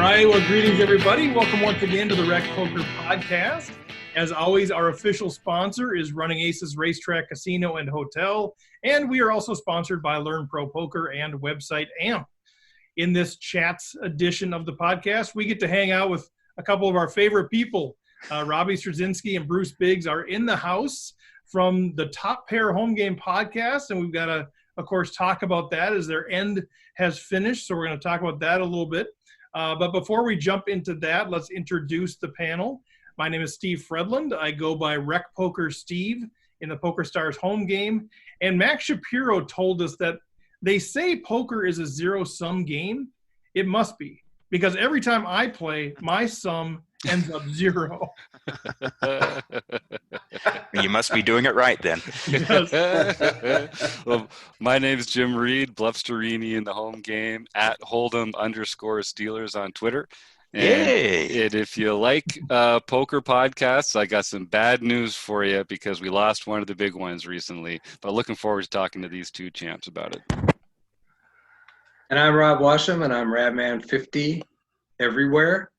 right, well, greetings, everybody. Welcome once again to the Rec Poker Podcast. As always, our official sponsor is Running Aces Racetrack Casino and Hotel, and we are also sponsored by Learn Pro Poker and website AMP. In this chats edition of the podcast, we get to hang out with a couple of our favorite people. Robbie Strazynski and Bruce Briggs are in the house from the Top Pair Home Game Podcast, and we've got to, of course, talk about that as their end has finished, so we're going to talk about that a little bit. But before we jump into that, let's introduce the panel. My name is Steve Fredland. I go by Rec Poker Steve in the Poker Stars home game. And Max Shapiro told us that they say poker is a zero-sum game. It must be, because every time I play, my sum ends up zero. You must be doing it right then. Yes. Well, my name's Jim Reed, Bluffsterini in the home game, at Hold'em_Steelers on Twitter. And if you like poker podcasts, I got some bad news for you because we lost one of the big ones recently. But looking forward to talking to these two champs about it. And I'm Rob Washam, and I'm Radman50 everywhere.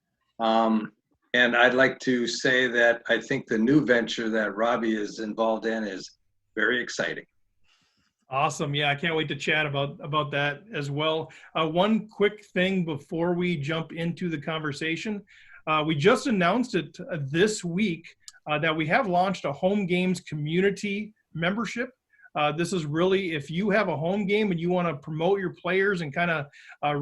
And I'd like to say that I think the new venture that Robbie is involved in is very exciting. Awesome. Yeah, I can't wait to chat about that as well. One quick thing before we jump into the conversation. We just announced it this week that we have launched a home games community membership. This is really if you have a home game and you want to promote your players and kind of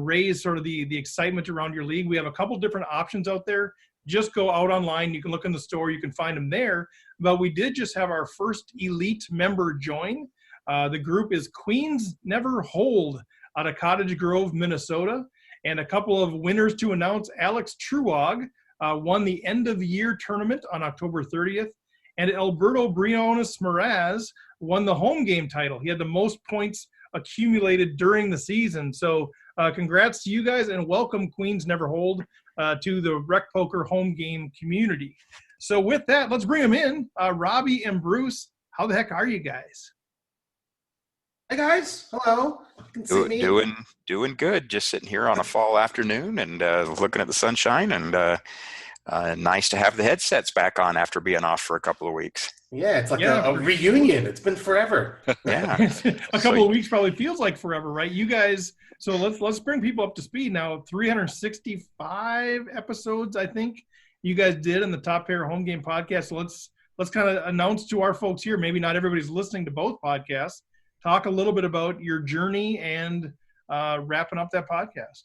raise sort of the excitement around your league. We have a couple different options out there. Just go out online. You can look in the store. You can find them there. But we did just have our first elite member join. The group is Queens Never Hold out of Cottage Grove, Minnesota. And a couple of winners to announce. Alex Truog won the end of the year tournament on October 30th. And Alberto Briones Meraz won the home game title. He had the most points accumulated during the season. So congrats to you guys and welcome Queens Never Hold to the Rec Poker home game community. So with that, let's bring them in. Robbie and Bruce, how the heck are you guys? Hey guys, hello. You can see me. Doing good. Just sitting here on a fall afternoon and looking at the sunshine, and nice to have the headsets back on after being off for a couple of weeks. Yeah, it's like a reunion. It's been forever. Yeah, a couple of weeks probably feels like forever, right? You guys. So let's bring people up to speed now. 365 episodes, I think you guys did in the Top Pair Home Game Podcast. So let's kind of announce to our folks here. Maybe not everybody's listening to both podcasts. Talk a little bit about your journey and wrapping up that podcast.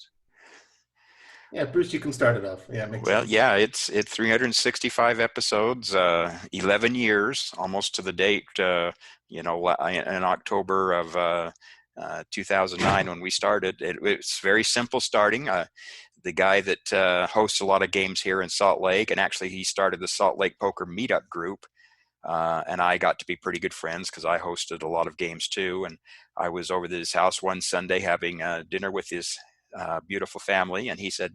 Yeah, Bruce, you can start it off. Yeah, it's 365 episodes, 11 years, almost to the date. In October of 2009 when we started. It's very simple starting. The guy that hosts a lot of games here in Salt Lake, and actually he started the Salt Lake Poker Meetup group. And I got to be pretty good friends because I hosted a lot of games too. And I was over at his house one Sunday having dinner with his beautiful family. And he said,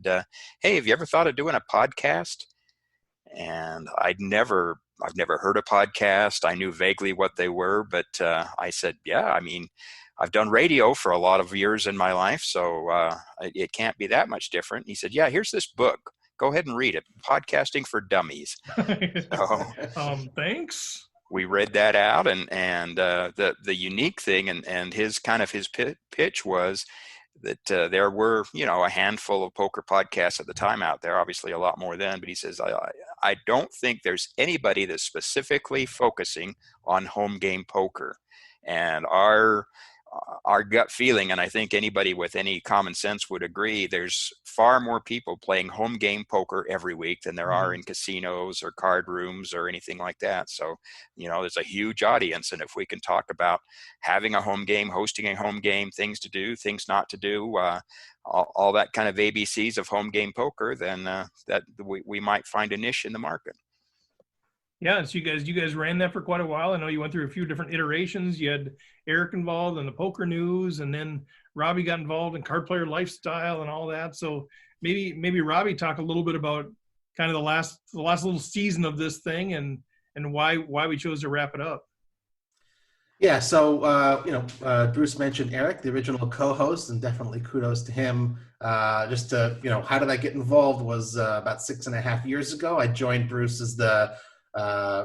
hey, have you ever thought of doing a podcast? And I've never heard a podcast. I knew vaguely what they were, but I said, yeah, I mean, I've done radio for a lot of years in my life, so it can't be that much different. He said, yeah, here's this book. Go ahead and read it. Podcasting for Dummies. So, thanks. We read that out, and the unique thing and his pitch was that there were, a handful of poker podcasts at the time out there, obviously a lot more then, but he says, I don't think there's anybody that's specifically focusing on home game poker. And our gut feeling, and I think anybody with any common sense would agree, there's far more people playing home game poker every week than there are in casinos or card rooms or anything like that. So, there's a huge audience. And if we can talk about having a home game, hosting a home game, things to do, things not to do, all that kind of ABCs of home game poker, then that we might find a niche in the market. Yeah, so you guys ran that for quite a while. I know you went through a few different iterations. You had Eric involved in the poker news, and then Robbie got involved in card player lifestyle and all that. So maybe Robbie talk a little bit about kind of the last little season of this thing and why we chose to wrap it up. Yeah, so Bruce mentioned Eric, the original co-host, and definitely kudos to him. Just to, how did I get involved was about 6.5 years ago. I joined Bruce as the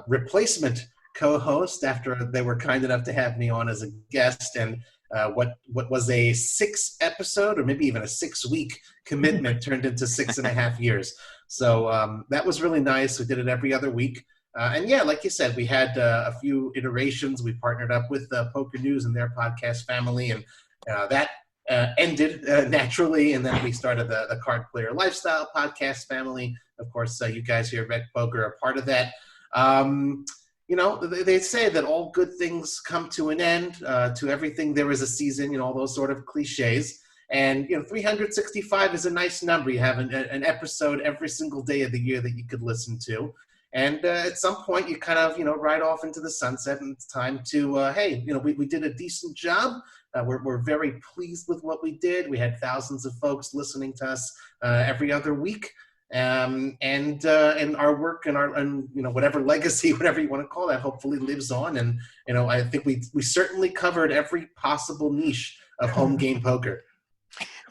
replacement co-host after they were kind enough to have me on as a guest, and what was a 6-episode or maybe even a 6-week commitment turned into 6.5 years. So that was really nice. We did it every other week. And yeah, like you said, we had a few iterations. We partnered up with Poker News and their podcast family, and that ended naturally. And then we started the Card Player Lifestyle podcast family. Of course, you guys here at Red Poker are part of that. They say that all good things come to an end. To everything there is a season. All those sort of cliches. And 365 is a nice number. You have an episode every single day of the year that you could listen to. And at some point, you kind of, ride off into the sunset, and it's time to, we did a decent job. We're very pleased with what we did. We had thousands of folks listening to us every other week. And our work and whatever legacy, whatever you want to call that, hopefully lives on. And, I think we certainly covered every possible niche of home game poker.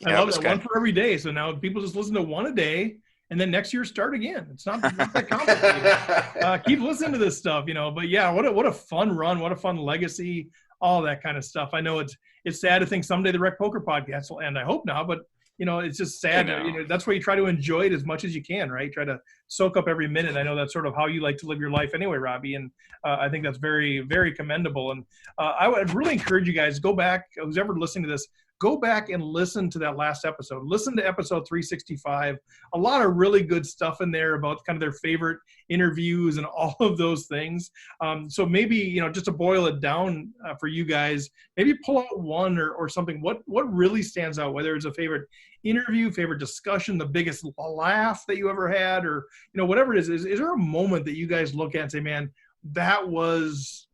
I love that. One for every day. So now people just listen to one a day. And then next year start again. It's not that complicated. Keep listening to this stuff, But yeah, what a fun run, what a fun legacy, all that kind of stuff. I know it's sad to think someday the Rec Poker podcast will end. I hope not, but it's just sad. That's why you try to enjoy it as much as you can, right? Try to soak up every minute. I know that's sort of how you like to live your life anyway, Robbie, and I think that's very, very commendable. And I would really encourage you guys, go back, who's ever listening to this, go back and listen to that last episode. Listen to episode 365. A lot of really good stuff in there about kind of their favorite interviews and all of those things. So maybe, just to boil it down for you guys, maybe pull out one or something. What really stands out, whether it's a favorite interview, favorite discussion, the biggest laugh that you ever had, or, whatever it is. Is there a moment that you guys look at and say, man, that was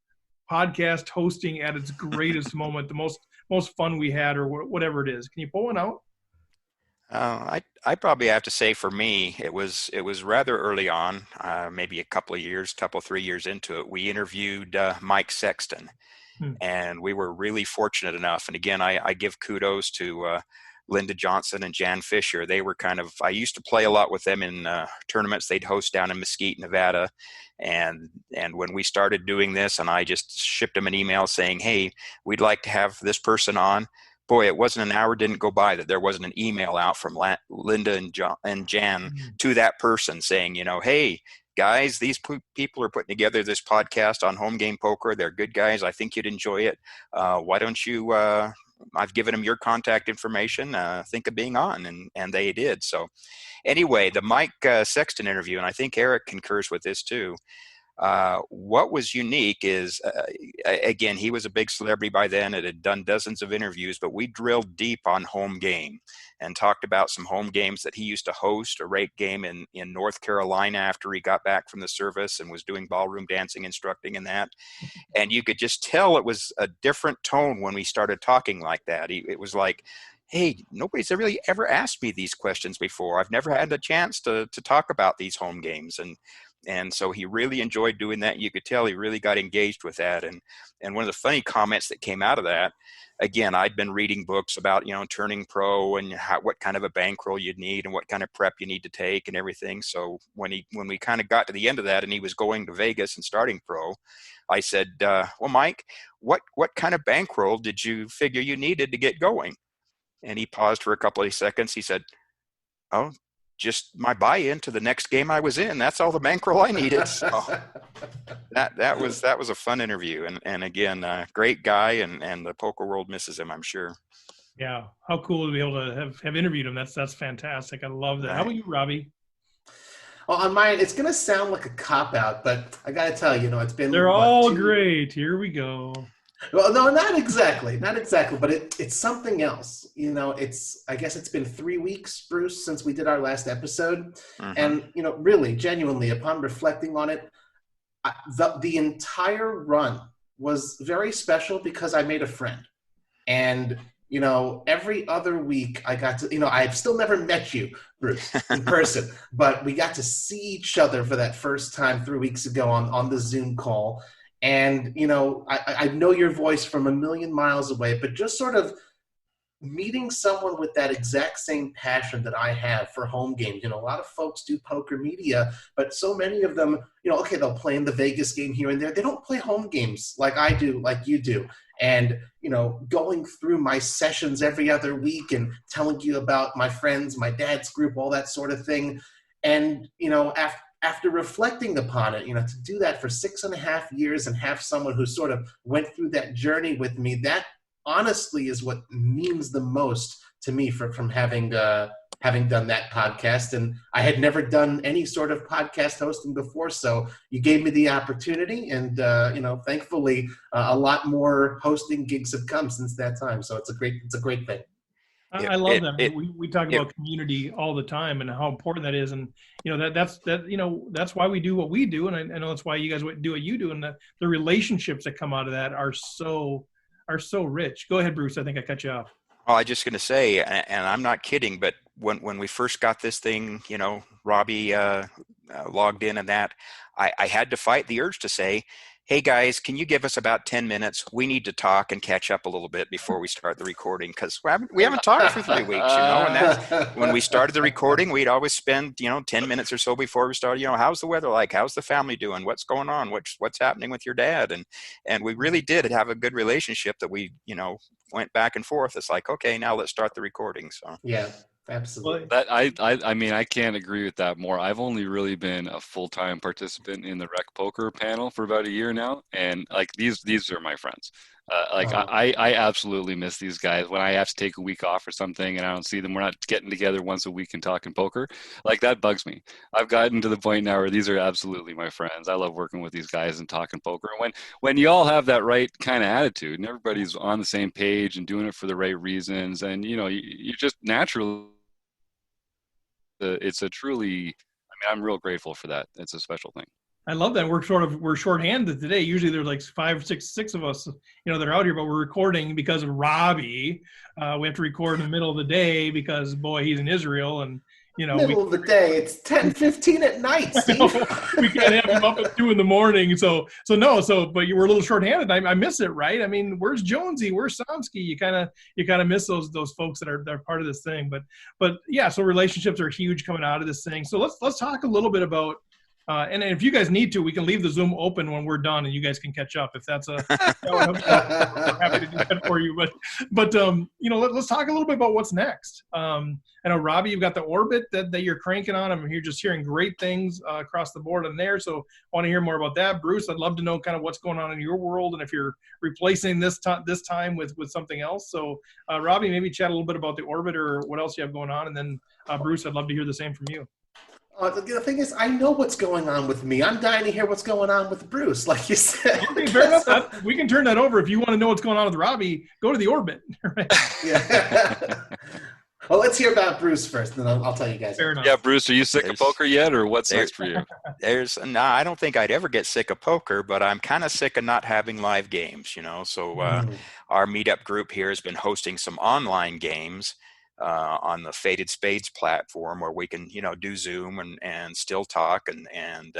podcast hosting at its greatest moment, the most fun we had, or whatever it is? Can you pull one out? I probably have to say for me, it was rather early on, maybe a couple 3 years into it. We interviewed Mike Sexton, and we were really fortunate enough. And again, I give kudos to Linda Johnson and Jan Fisher. They were I used to play a lot with them in tournaments they'd host down in Mesquite, Nevada. And when we started doing this, and I just shipped them an email saying, hey, we'd like to have this person on. Boy, it wasn't an hour didn't go by that there wasn't an email out from Linda and Jan to that person saying, hey, guys, these people are putting together this podcast on home game poker. They're good guys. I think you'd enjoy it. Why don't you I've given them your contact information. Think of being on, and they did. So anyway, the Mike Sexton interview, and I think Eric concurs with this too. What was unique is, again, he was a big celebrity by then. It had done dozens of interviews, but we drilled deep on home game and talked about some home games that he used to host, a rake game in North Carolina after he got back from the service and was doing ballroom dancing, instructing in that. And you could just tell it was a different tone when we started talking like that. It was like, hey, nobody's really ever asked me these questions before. I've never had a chance to talk about these home games. And so he really enjoyed doing that. You could tell he really got engaged with that. And one of the funny comments that came out of that, again, I'd been reading books about, turning pro and what kind of a bankroll you'd need and what kind of prep you need to take and everything. So when we kind of got to the end of that and he was going to Vegas and starting pro, I said, well, Mike, what kind of bankroll did you figure you needed to get going? And he paused for a couple of seconds. He said, oh, just my buy-in to the next game I was in. That's all the bankroll I needed. So that was a fun interview. And again, great guy, and the poker world misses him, I'm sure. Yeah. How cool to be able to have interviewed him. That's fantastic. I love that. Right. How about you, Robbie? Well, on mine, it's going to sound like a cop-out, but I got to tell you, it's been... They're all great. Here we go. Well, no, not exactly, but it's something else. I guess it's been 3 weeks, Bruce, since we did our last episode. And, really, genuinely, upon reflecting on it, the entire run was very special because I made a friend. And, every other week I got to, I've still never met you, Bruce, in person, but we got to see each other for that first time 3 weeks ago on the Zoom call. And, I know your voice from a million miles away, but just sort of meeting someone with that exact same passion that I have for home games. A lot of folks do poker media, but so many of them, okay, they'll play in the Vegas game here and there. They don't play home games like I do, like you do. And, going through my sessions every other week and telling you about my friends, my dad's group, all that sort of thing. And, after reflecting upon it, to do that for 6.5 years and have someone who sort of went through that journey with me, that honestly is what means the most to me from having done that podcast. And I had never done any sort of podcast hosting before, so you gave me the opportunity, and thankfully a lot more hosting gigs have come since that time. So it's a great thing. I love that. We talk about community all the time and how important that is, and that's why we do what we do, and I know that's why you guys do what you do, and the relationships that come out of that are so rich. Go ahead, Bruce. I think I cut you off. Oh, I was just going to say, and I'm not kidding, but when we first got this thing, Robbie logged in and that, I had to fight the urge to say, hey guys, can you give us about 10 minutes? We need to talk and catch up a little bit before we start the recording, because we haven't talked for 3 weeks, and that's when we started the recording, we'd always spend 10 minutes or so before we started, how's the weather like, how's the family doing, what's going on, what's happening with your dad, and we really did have a good relationship that we went back and forth. It's like, okay, now let's start the recording. So yeah. Absolutely. That I mean, I can't agree with that more. I've only really been a full-time participant in the Rec Poker panel for about a year now, and like these are my friends. I absolutely miss these guys when I have to take a week off or something and I don't see them. We're not getting together once a week and talking poker. Like, that bugs me. I've gotten to the point now where these are absolutely my friends. I love working with these guys and talking poker. And when you all have that right kind of attitude and everybody's on the same page and doing it for the right reasons, and you just naturally. It's a truly, I'm real grateful for that. It's a special thing. I love that. We're shorthanded today. Usually there's like 5, 6, 6 of us, that are out here, but we're recording because of Robbie. We have to record in the middle of the day because, boy, he's in Israel, and middle of the day. It's 10:15 at night, Steve. We can't have him up at 2 in the morning. But you were a little shorthanded. I miss it, right? I mean, where's Jonesy? Where's Somsky? You kind of miss those folks that are part of this thing. But yeah, so relationships are huge coming out of this thing. So let's talk a little bit about. And if you guys need to, we can leave the Zoom open when we're done, and you guys can catch up if that's we're happy to do that for you. But let's talk a little bit about what's next. I know, Robbie, you've got the Orbit that you're cranking on. I'm here just hearing great things across the board on there. So I want to hear more about that. Bruce, I'd love to know kind of what's going on in your world and if you're replacing this time with something else. So Robbie, maybe chat a little bit about the Orbit or what else you have going on. And then Bruce, I'd love to hear the same from you. The thing is, I know what's going on with me. I'm dying to hear what's going on with Bruce, like you said. Okay, fair enough. We can turn that over. If you want to know what's going on with Robbie, go to the Orbit. Right? Yeah. Well, let's hear about Bruce first, then I'll tell you guys. Fair enough. Yeah, Bruce, are you sick of poker yet, or what's next for you? I don't think I'd ever get sick of poker, but I'm kind of sick of not having live games, So our meetup group here has been hosting some online games on the Faded Spades platform, where we can, do Zoom and still talk and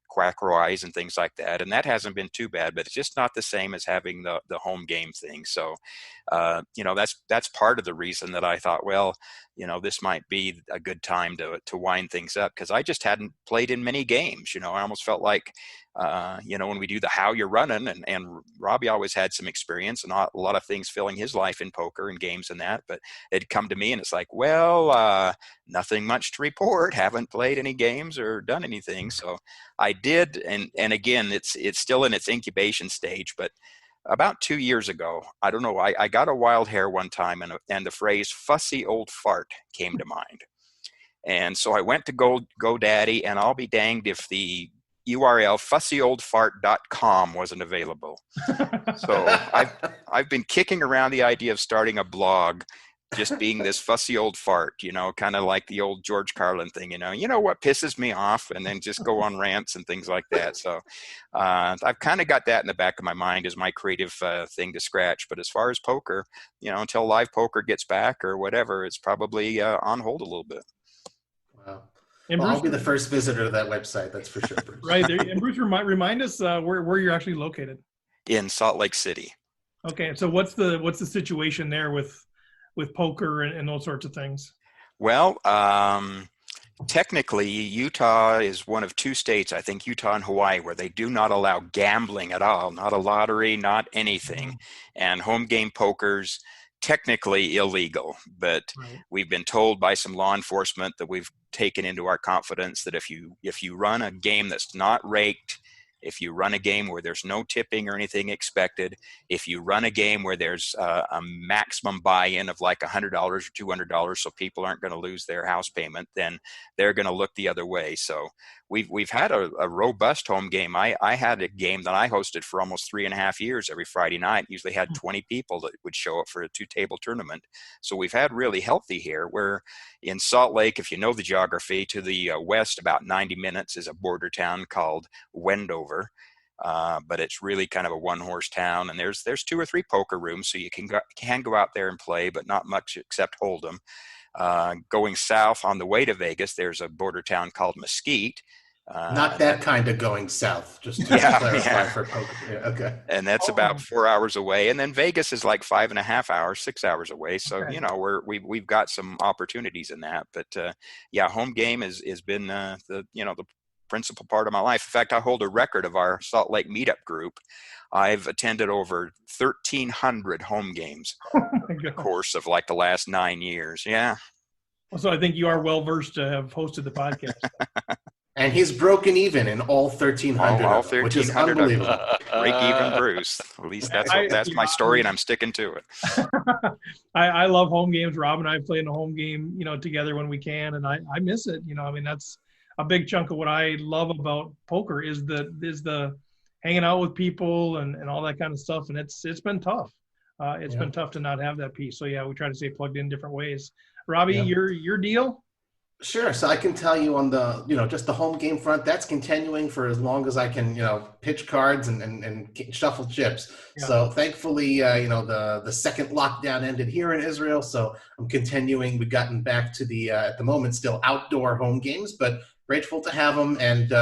quack rise and things like that. And that hasn't been too bad, but it's just not the same as having the home game thing. So, that's part of the reason that I thought, well, this might be a good time to wind things up, because I just hadn't played in many games. I almost felt like, when we do the How You're Running, and Robbie always had some experience and a lot of things filling his life in poker and games and that, but it'd come to me and it's like, well, nothing much to report. Haven't played any games or done anything. So I did. And again, it's still in its incubation stage, but about 2 years ago, I don't know, I got a wild hair one time, and the phrase fussy old fart came to mind. And so I went to GoDaddy, and I'll be danged if the URL fussyoldfart.com wasn't available. So I've been kicking around the idea of starting a blog, just being this fussy old fart, kind of like the old George Carlin thing, what pisses me off, and then just go on rants and things like that. So I've kind of got that in the back of my mind as my creative thing to scratch. But as far as poker, until live poker gets back or whatever, it's probably on hold a little bit. Wow. And Well, Bruce, I'll be the first visitor to that website. That's for sure, Bruce. right there. And Bruce, remind us where you're actually located. In Salt Lake City. Okay, so what's the situation there with poker and those sorts of things? Well, technically, Utah is one of two states, I think Utah and Hawaii, where they do not allow gambling at all, not a lottery, not anything. And home game poker's technically illegal, but we've been told by some law enforcement that we've taken into our confidence that if you run a game that's not raked, if you run a game where there's no tipping or anything expected, if you run a game where there's a maximum buy-in of like $100 or $200 so people aren't going to lose their house payment, then they're going to look the other way. So we've had a robust home game. I had a game that I hosted for almost 3.5 years every Friday night. Usually had 20 people that would show up for a 2-table tournament. So we've had really healthy here. Where in Salt Lake, if you know the geography, to the west about 90 minutes is a border town called Wendover. But it's really kind of a one-horse town, and there's 2 or 3 poker rooms, so you can go out there and play, but not much except Hold'em. Going south on the way to Vegas, there's a border town called Mesquite. Not that kind of going south, just to clarify for poker. Yeah, okay. And that's about 4 hours away, and then Vegas is like 5.5 hours, 6 hours away. So we've got some opportunities in that. But home game has been the principal part of my life. In fact, I hold a record of our Salt Lake meetup group. I've attended over 1,300 home games in the course of like the last 9 years. Yeah. So I think you are well versed to have hosted the podcast. And he's broken even in all 1,300, all 1,300 which is unbelievable. Break even, Bruce. At least that's my story, and I'm sticking to it. I love home games. Rob and I play in a home game, together when we can, and I miss it. That's a big chunk of what I love about poker is the hanging out with people and all that kind of stuff. And it's been tough. It's been tough to not have that piece. So we try to stay plugged in different ways. Robbie, your deal? Sure. So I can tell you on the, just the home game front, that's continuing for as long as I can, pitch cards and shuffle chips. Yeah. So thankfully, the second lockdown ended here in Israel. So I'm continuing. We've gotten back to the, at the moment, still outdoor home games, but grateful to have them. And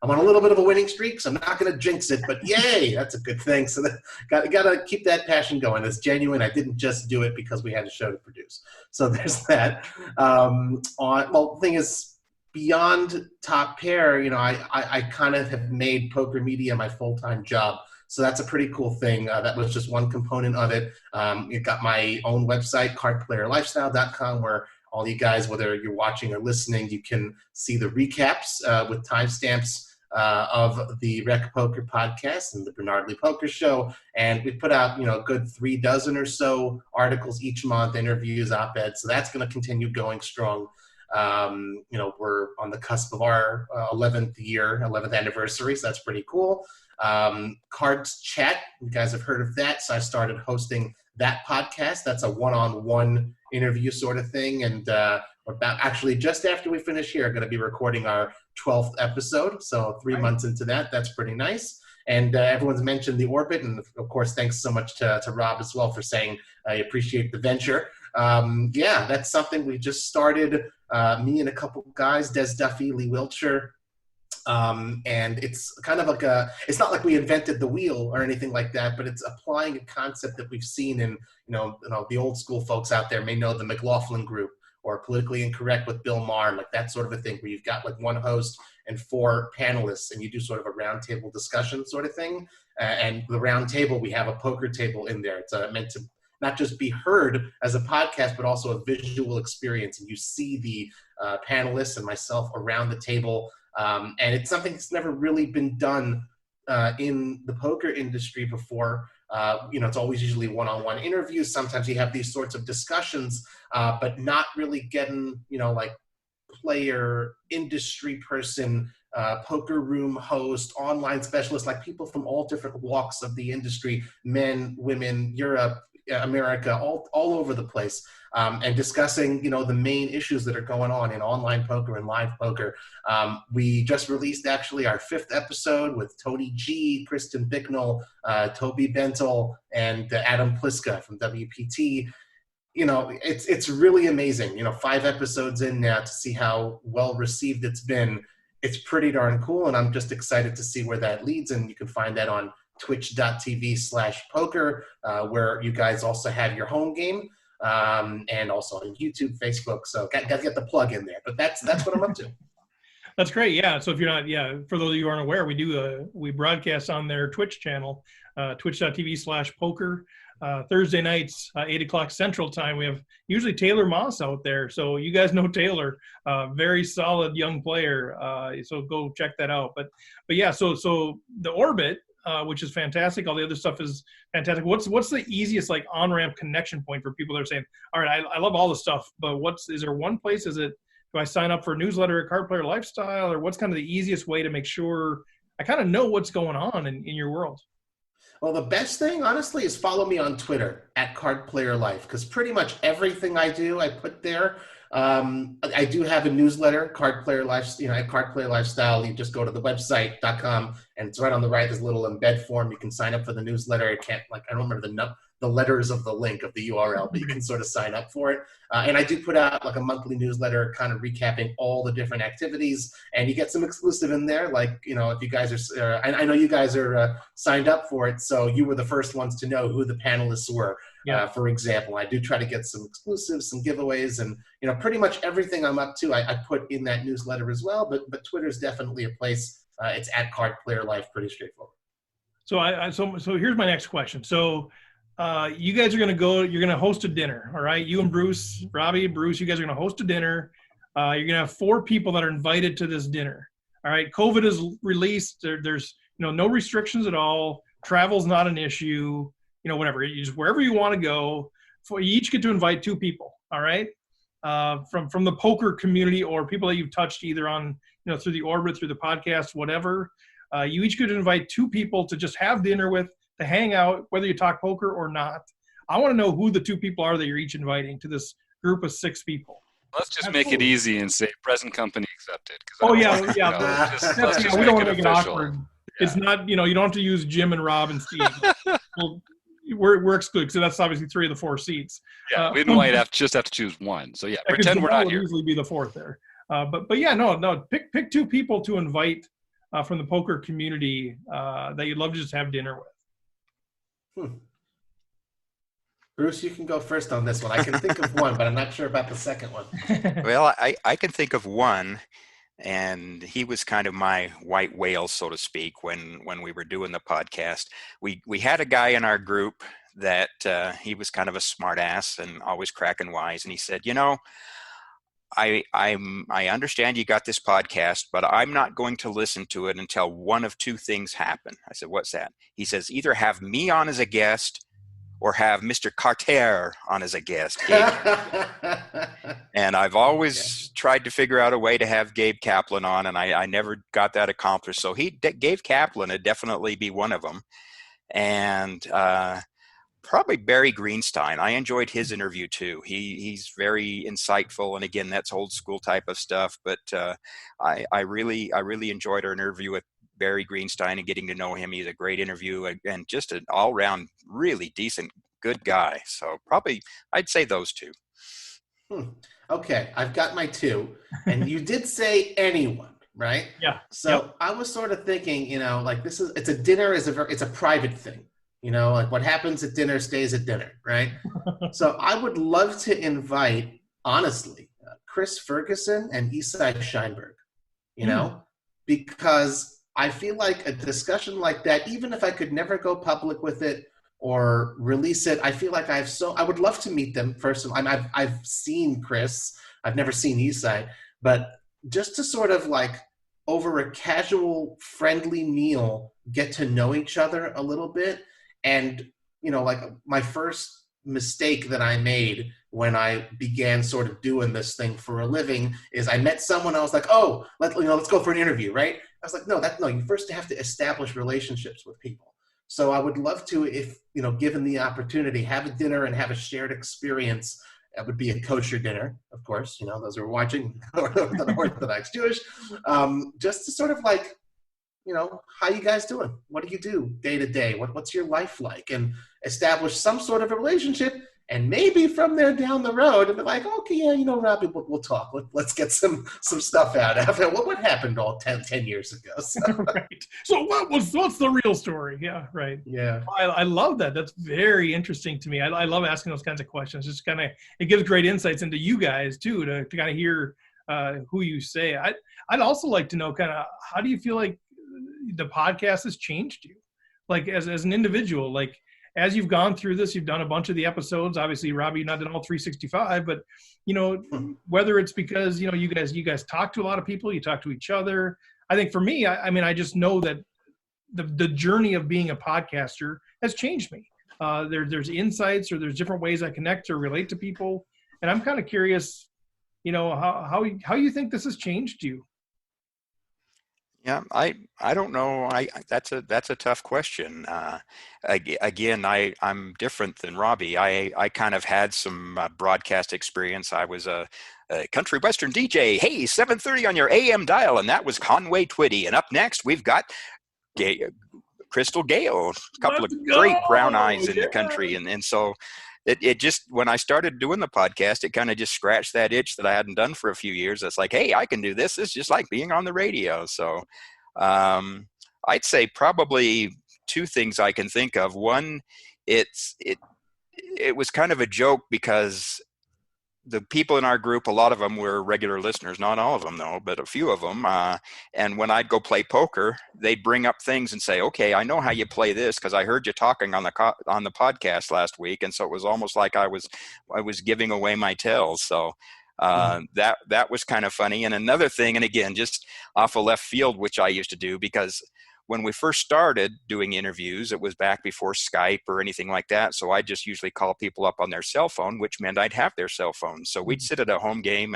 I'm on a little bit of a winning streak, so I'm not going to jinx it, but yay, that's a good thing. So got to keep that passion going. It's genuine. I didn't just do it because we had a show to produce. So there's that. The thing is, beyond Top Pair, I kind of have made poker media my full-time job. So that's a pretty cool thing. That was just one component of it. It got my own website, cardplayerlifestyle.com, where all you guys, whether you're watching or listening, you can see the recaps with timestamps of the Rec Poker podcast and the Bernard Lee Poker Show. And we put out, a good 3 dozen or so articles each month, interviews, op-eds. So that's going to continue going strong. We're on the cusp of our 11th anniversary. So that's pretty cool. Cards Chat, you guys have heard of that. So I started hosting that podcast. That's a one-on-one interview sort of thing. And we're about, actually, just after we finish here, going to be recording our 12th episode. So 3 months into that, that's pretty nice. And everyone's mentioned the Orbit. And of course, thanks so much to Rob as well for saying I appreciate the venture. That's something we just started, me and a couple guys, Des Duffy, Lee Wiltshire. And it's kind of like it's not like we invented the wheel or anything like that, but it's applying a concept that we've seen in, the old school folks out there may know the McLaughlin Group or Politically Incorrect with Bill Maher, like that sort of a thing where you've got like one host and 4 panelists and you do sort of a roundtable discussion sort of thing. And the round table, we have a poker table in there. It's meant to not just be heard as a podcast, but also a visual experience. And you see the panelists and myself around the table. And it's something that's never really been done in the poker industry before. It's always usually one-on-one interviews. Sometimes you have these sorts of discussions, but not really getting, like player, industry person, poker room host, online specialist, like people from all different walks of the industry, men, women, Europe, America, all over the place, and discussing, the main issues that are going on in online poker and live poker. We just released actually our 5th episode with Tony G, Kristen Bicknell, Toby Bentel, and Adam Pliska from WPT. it's really amazing. 5 episodes in now to see how well received it's been. It's pretty darn cool, and I'm just excited to see where that leads. And you can find that on twitch.tv/poker, where you guys also have your home game, and also on YouTube, Facebook. So got to get the plug in there. But that's what I'm up to. That's great. Yeah. So if you're not, for those of you who aren't aware, we broadcast on their Twitch channel, twitch.tv/poker. Thursday nights, 8 o'clock Central Time. We have usually Taylor Moss out there. So you guys know Taylor, very solid young player. So go check that out. But yeah, so the Orbit, which is fantastic. All the other stuff is fantastic. What's the easiest like on-ramp connection point for people that are saying, all right, I love all the stuff, but is there one place? Do I sign up for a newsletter at Card Player Lifestyle, or what's kind of the easiest way to make sure I kind of know what's going on in your world? Well, the best thing, honestly, is follow me on Twitter at Card Player Life, because pretty much everything I do, I put there. I do have a newsletter, Card Player Life, at Card Player Lifestyle. You just go to the website.com, and it's right on the right. There's a little embed form. You can sign up for the newsletter. I don't remember the letters of the link of the URL, but you can sort of sign up for it. And I do put out like a monthly newsletter kind of recapping all the different activities, and you get some exclusive in there. Like, if you guys are, I know you guys are signed up for it, so you were the first ones to know who the panelists were. Yeah. For example, I do try to get some exclusives, some giveaways, and pretty much everything I'm up to, I put in that newsletter as well. But Twitter is definitely a place. It's at Card Player Life, pretty straightforward. So so here's my next question. So you guys are you're going to host a dinner, all right? You and Bruce, Robbie, Bruce, you guys are going to host a dinner. You're going to have 4 people that are invited to this dinner, all right? COVID is released. There's no restrictions at all. Travel's not an issue, whatever. You just wherever you want to go. You each get to invite 2 people, all right? From the poker community or people that you've touched either on, through the Orbit, through the podcast, whatever. You each get to invite 2 people to just have dinner with, to hang out, whether you talk poker or not. I want to know who the 2 people are that you're each inviting to this group of 6 people. Let's just make it easy and say present company accepted. We don't want to make it awkward. Yeah. It's not, you don't have to use Jim and Rob and Steve. Well, we're excluded, so that's obviously 3 of the 4 seats. Yeah, we might just have to choose one. So yeah, pretend we're not here. Usually be the 4th there. But yeah, no. Pick 2 people to invite from the poker community that you'd love to just have dinner with. Bruce, you can go first on this one. I can think of one, but I'm not sure about the second one. Well, I can think of one, and he was kind of my white whale, so to speak, when we were doing the podcast. We had a guy in our group that he was kind of a smart ass and always cracking wise, and he said, I understand you got this podcast, but I'm not going to listen to it until one of 2 things happen. I said, what's that? He says, either have me on as a guest or have Mr. Carter on as a guest. And I've always tried to figure out a way to have Gabe Kaplan on, and I never got that accomplished. So Gabe Kaplan would definitely be one of them. And probably Barry Greenstein. I enjoyed his interview too. He's very insightful, and again, that's old school type of stuff. But I really enjoyed our interview with Barry Greenstein and getting to know him. He's a great interview and just an all-round really decent, good guy. So probably I'd say those 2. Okay, I've got my 2, and you did say anyone, right? Yeah. So yep. I was sort of thinking, it's a dinner it's a private thing. Like what happens at dinner stays at dinner, right? So I would love to invite, honestly, Chris Ferguson and Isai Scheinberg, because I feel like a discussion like that, even if I could never go public with it or release it, I feel like I would love to meet them personally. I've seen Chris, I've never seen Isai, but just to sort of like over a casual, friendly meal, get to know each other a little bit. And, like my first mistake that I made when I began sort of doing this thing for a living is I met someone, I was like, oh, let's go for an interview, right? I was like, no, you first have to establish relationships with people. So I would love to, if, given the opportunity, have a dinner and have a shared experience. That would be a kosher dinner, of course, those who are watching Orthodox Jewish, just to sort of like, how you guys doing? What do you do day to day? What's your life like? And establish some sort of a relationship. And maybe from there down the road, and be like, okay, yeah, Robbie, we'll talk. Let's get some stuff out. After what happened all 10 years ago? So. Right. So what's the real story? Yeah, right. Yeah. I love that. That's very interesting to me. I love asking those kinds of questions. Just kind of, it gives great insights into you guys too, to kind of hear who you say. I'd also like to know kind of, how do you feel like the podcast has changed you? Like as an individual, like, as you've gone through this, you've done a bunch of the episodes. Obviously, Robbie, you've not done all 365, but whether it's because you guys talk to a lot of people, you talk to each other. I think for me, I just know that the journey of being a podcaster has changed me. There's insights, or there's different ways I connect or relate to people, and I'm kind of curious, how you think this has changed you. Yeah, I don't know. That's a tough question. Again, I'm different than Robbie. I kind of had some broadcast experience. I was a country western DJ. Hey, 7:30 on your AM dial, and that was Conway Twitty. And up next, we've got Crystal Gale, a couple of great brown eyes in the country, and so. It just, when I started doing the podcast, it kind of just scratched that itch that I hadn't done for a few years. It's like, hey, I can do this. It's just like being on the radio. So I'd say probably two things I can think of. One, it was kind of a joke because the people in our group, a lot of them were regular listeners, not all of them though, but a few of them. And when I'd go play poker, they'd bring up things and say, okay, I know how you play this because I heard you talking on the podcast last week. And so it was almost like I was giving away my tells. So that was kind of funny. And another thing, and again, just off of left field, which I used to do, because when we first started doing interviews, it was back before Skype or anything like that. So I just usually call people up on their cell phone, which meant I'd have their cell phone. So we'd sit at a home game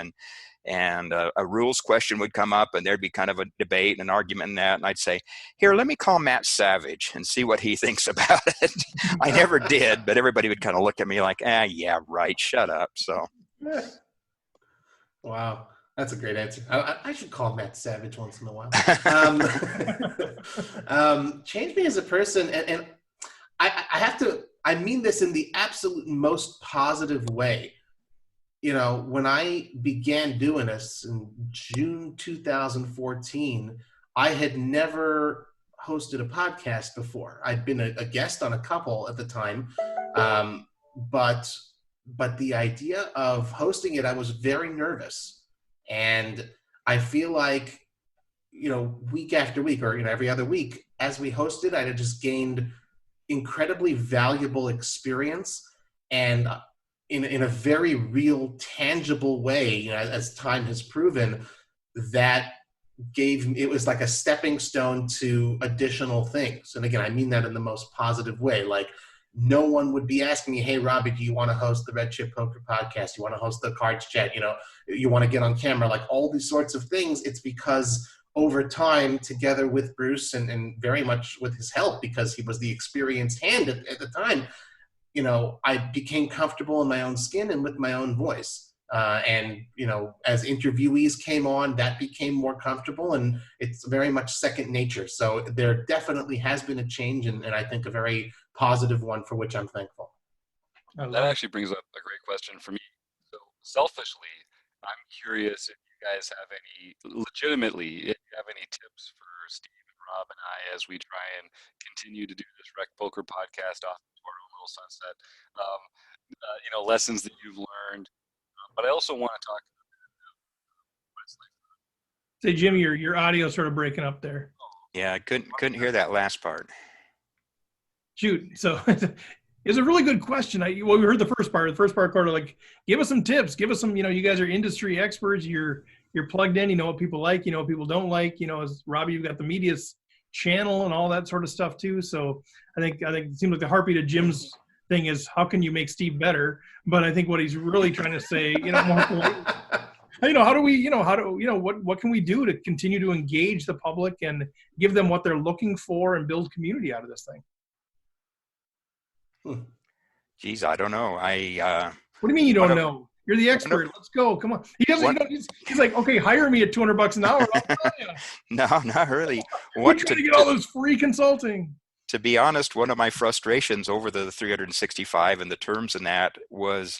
and a rules question would come up, and there'd be kind of a debate and an argument in that. And I'd say, here, let me call Matt Savage and see what he thinks about it. I never did, but everybody would kind of look at me like, yeah, right, shut up. So. Wow. That's a great answer. I should call Matt Savage once in a while. Change me as a person, and I mean this in the absolute most positive way. When I began doing this in June 2014, I had never hosted a podcast before. I'd been a guest on a couple at the time, but the idea of hosting it, I was very nervous. And I feel like, week after week, or, every other week, as we hosted, I had just gained incredibly valuable experience, and in a very real, tangible way, as time has proven, that it was like a stepping stone to additional things. And again, I mean that in the most positive way. Like, no one would be asking me, hey, Robbie, do you want to host the Red Chip Poker Podcast? You want to host the Cards Chat? You want to get on camera? Like, all these sorts of things. It's because over time, together with Bruce and very much with his help, because he was the experienced hand at the time, I became comfortable in my own skin and with my own voice. And as interviewees came on, that became more comfortable, and it's very much second nature. So there definitely has been a change, and I think a very positive one, for which I'm thankful. That actually brings up a great question for me. So selfishly, I'm curious if you guys have any tips for Steve and Rob and I as we try and continue to do this Rec Poker podcast off to our own little sunset. Lessons that you've learned. But I also want to talk about what it's like. Say, Jim, your audio sort of breaking up there. Yeah, I couldn't hear that last part. Shoot. So it's a really good question. We heard the first part. The first part, like, give us some tips. Give us some, you guys are industry experts. You're plugged in. You know what people like. You know what people don't like. As Robbie, you've got the media's channel and all that sort of stuff too. So I think it seems like the heartbeat of Jim's thing is, how can you make Steve better? But I think what he's really trying to say, more what can we do to continue to engage the public and give them what they're looking for and build community out of this thing? Geez, I don't know. What do you mean you don't know? You're the expert. Let's go. Come on. He doesn't. He's like, okay, hire me at $200 an hour. I'll tell you. No, not really. We're trying to get all this free consulting. to be honest, one of my frustrations over the 365 and the terms in that was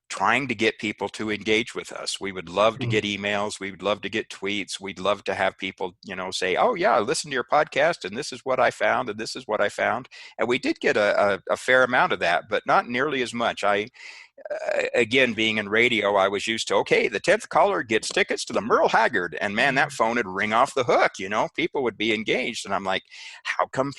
trying to get people to engage with us. We would love to get emails. We would love to get tweets. We'd love to have people, say, oh yeah, I listened to your podcast and this is what I found and this is what I found. And we did get a fair amount of that, but not nearly as much. Again, being in radio, I was used to, okay, the 10th caller gets tickets to the Merle Haggard, and man, that phone would ring off the hook, people would be engaged. And I'm like, how come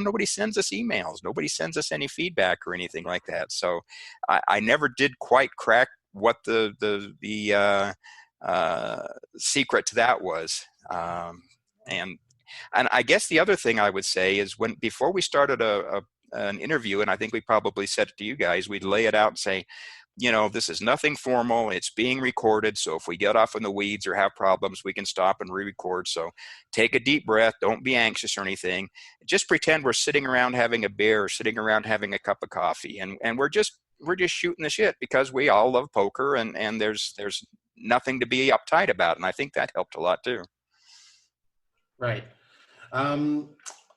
nobody sends us emails? Nobody sends us any feedback or anything like that. So I never did quite crack what the secret to that was. And I guess the other thing I would say is before we started an interview, and I think we probably said it to you guys, we'd lay it out and say, this is nothing formal. It's being recorded. So if we get off in the weeds or have problems, we can stop and re-record. So take a deep breath. Don't be anxious or anything. Just pretend we're sitting around having a beer or sitting around having a cup of coffee. And we're just shooting the shit because we all love poker and there's nothing to be uptight about. And I think that helped a lot too. Right.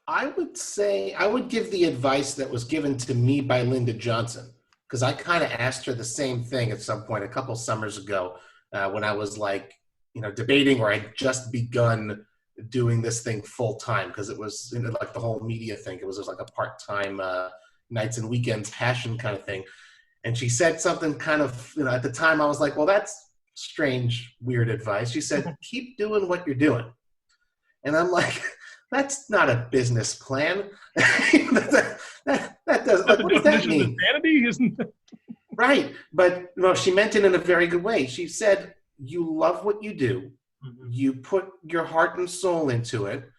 I would say I would give the advice that was given to me by Linda Johnson, because I kind of asked her the same thing at some point a couple summers ago when I was debating, or I'd just begun doing this thing full time, because it was like the whole media thing. It was just like a part-time nights and weekends passion kind of thing. And she said something kind of, at the time I was like, well, that's strange, weird advice. She said, keep doing what you're doing. And I'm like, that's not a business plan. that does, like, what does that mean? Insanity, isn't it? Right. But she meant it in a very good way. She said, you love what you do. Mm-hmm. You put your heart and soul into it.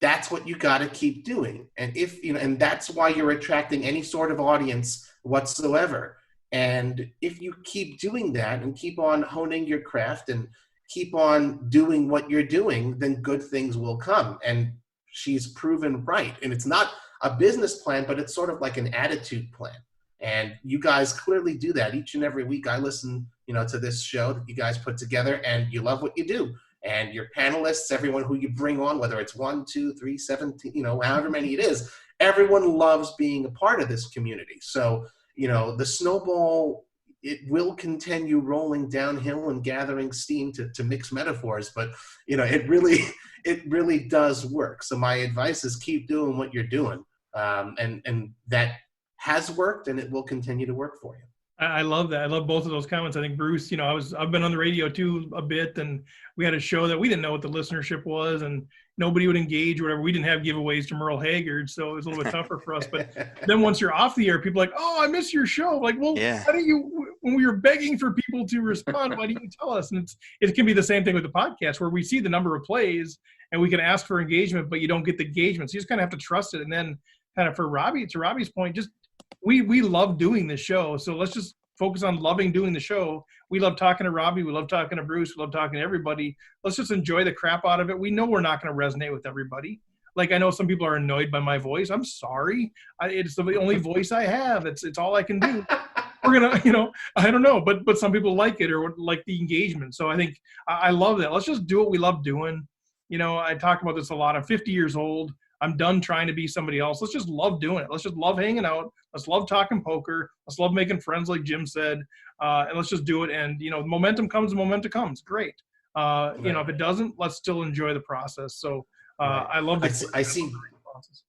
That's what you got to keep doing. And and that's why you're attracting any sort of audience whatsoever. And if you keep doing that and keep on honing your craft and keep on doing what you're doing, then good things will come. And she's proven right. And it's not a business plan, but it's sort of like an attitude plan. And you guys clearly do that each and every week. I listen, to this show that you guys put together, and you love what you do. And your panelists, everyone who you bring on, whether it's 1, 2, 3, 17, however many it is, everyone loves being a part of this community. So, the snowball, it will continue rolling downhill and gathering steam, to mix metaphors, but it really does work. So my advice is keep doing what you're doing, and that has worked, and it will continue to work for you. I love that. I love both of those comments. I think Bruce, I've been on the radio too a bit, and we had a show that we didn't know what the listenership was, and nobody would engage or whatever. We didn't have giveaways to Merle Haggard, so it was a little bit tougher for us. But then once you're off the air, people are like, oh, I miss your show. Like, well, yeah. Why don't you, when we were begging for people to respond, why didn't you tell us? And it can be the same thing with the podcast, where we see the number of plays and we can ask for engagement, but you don't get the engagement. So you just kind of have to trust it. And then kind of to Robbie's point, just we love doing this show. So let's just focus on loving doing the show. We love talking to Robbie. We love talking to Bruce. We love talking to everybody. Let's just enjoy the crap out of it. We know we're not going to resonate with everybody. Like, I know some people are annoyed by my voice. I'm sorry. It's the only voice I have. It's all I can do. We're going to, I don't know, but some people like it or like the engagement. So I think I love that. Let's just do what we love doing. I talk about this a lot. I'm 50 years old. I'm done trying to be somebody else. Let's just love doing it. Let's just love hanging out. Let's love talking poker. Let's love making friends, like Jim said. And let's just do it. And, momentum comes, great. Right. If it doesn't, let's still enjoy the process. So Right. I love the process.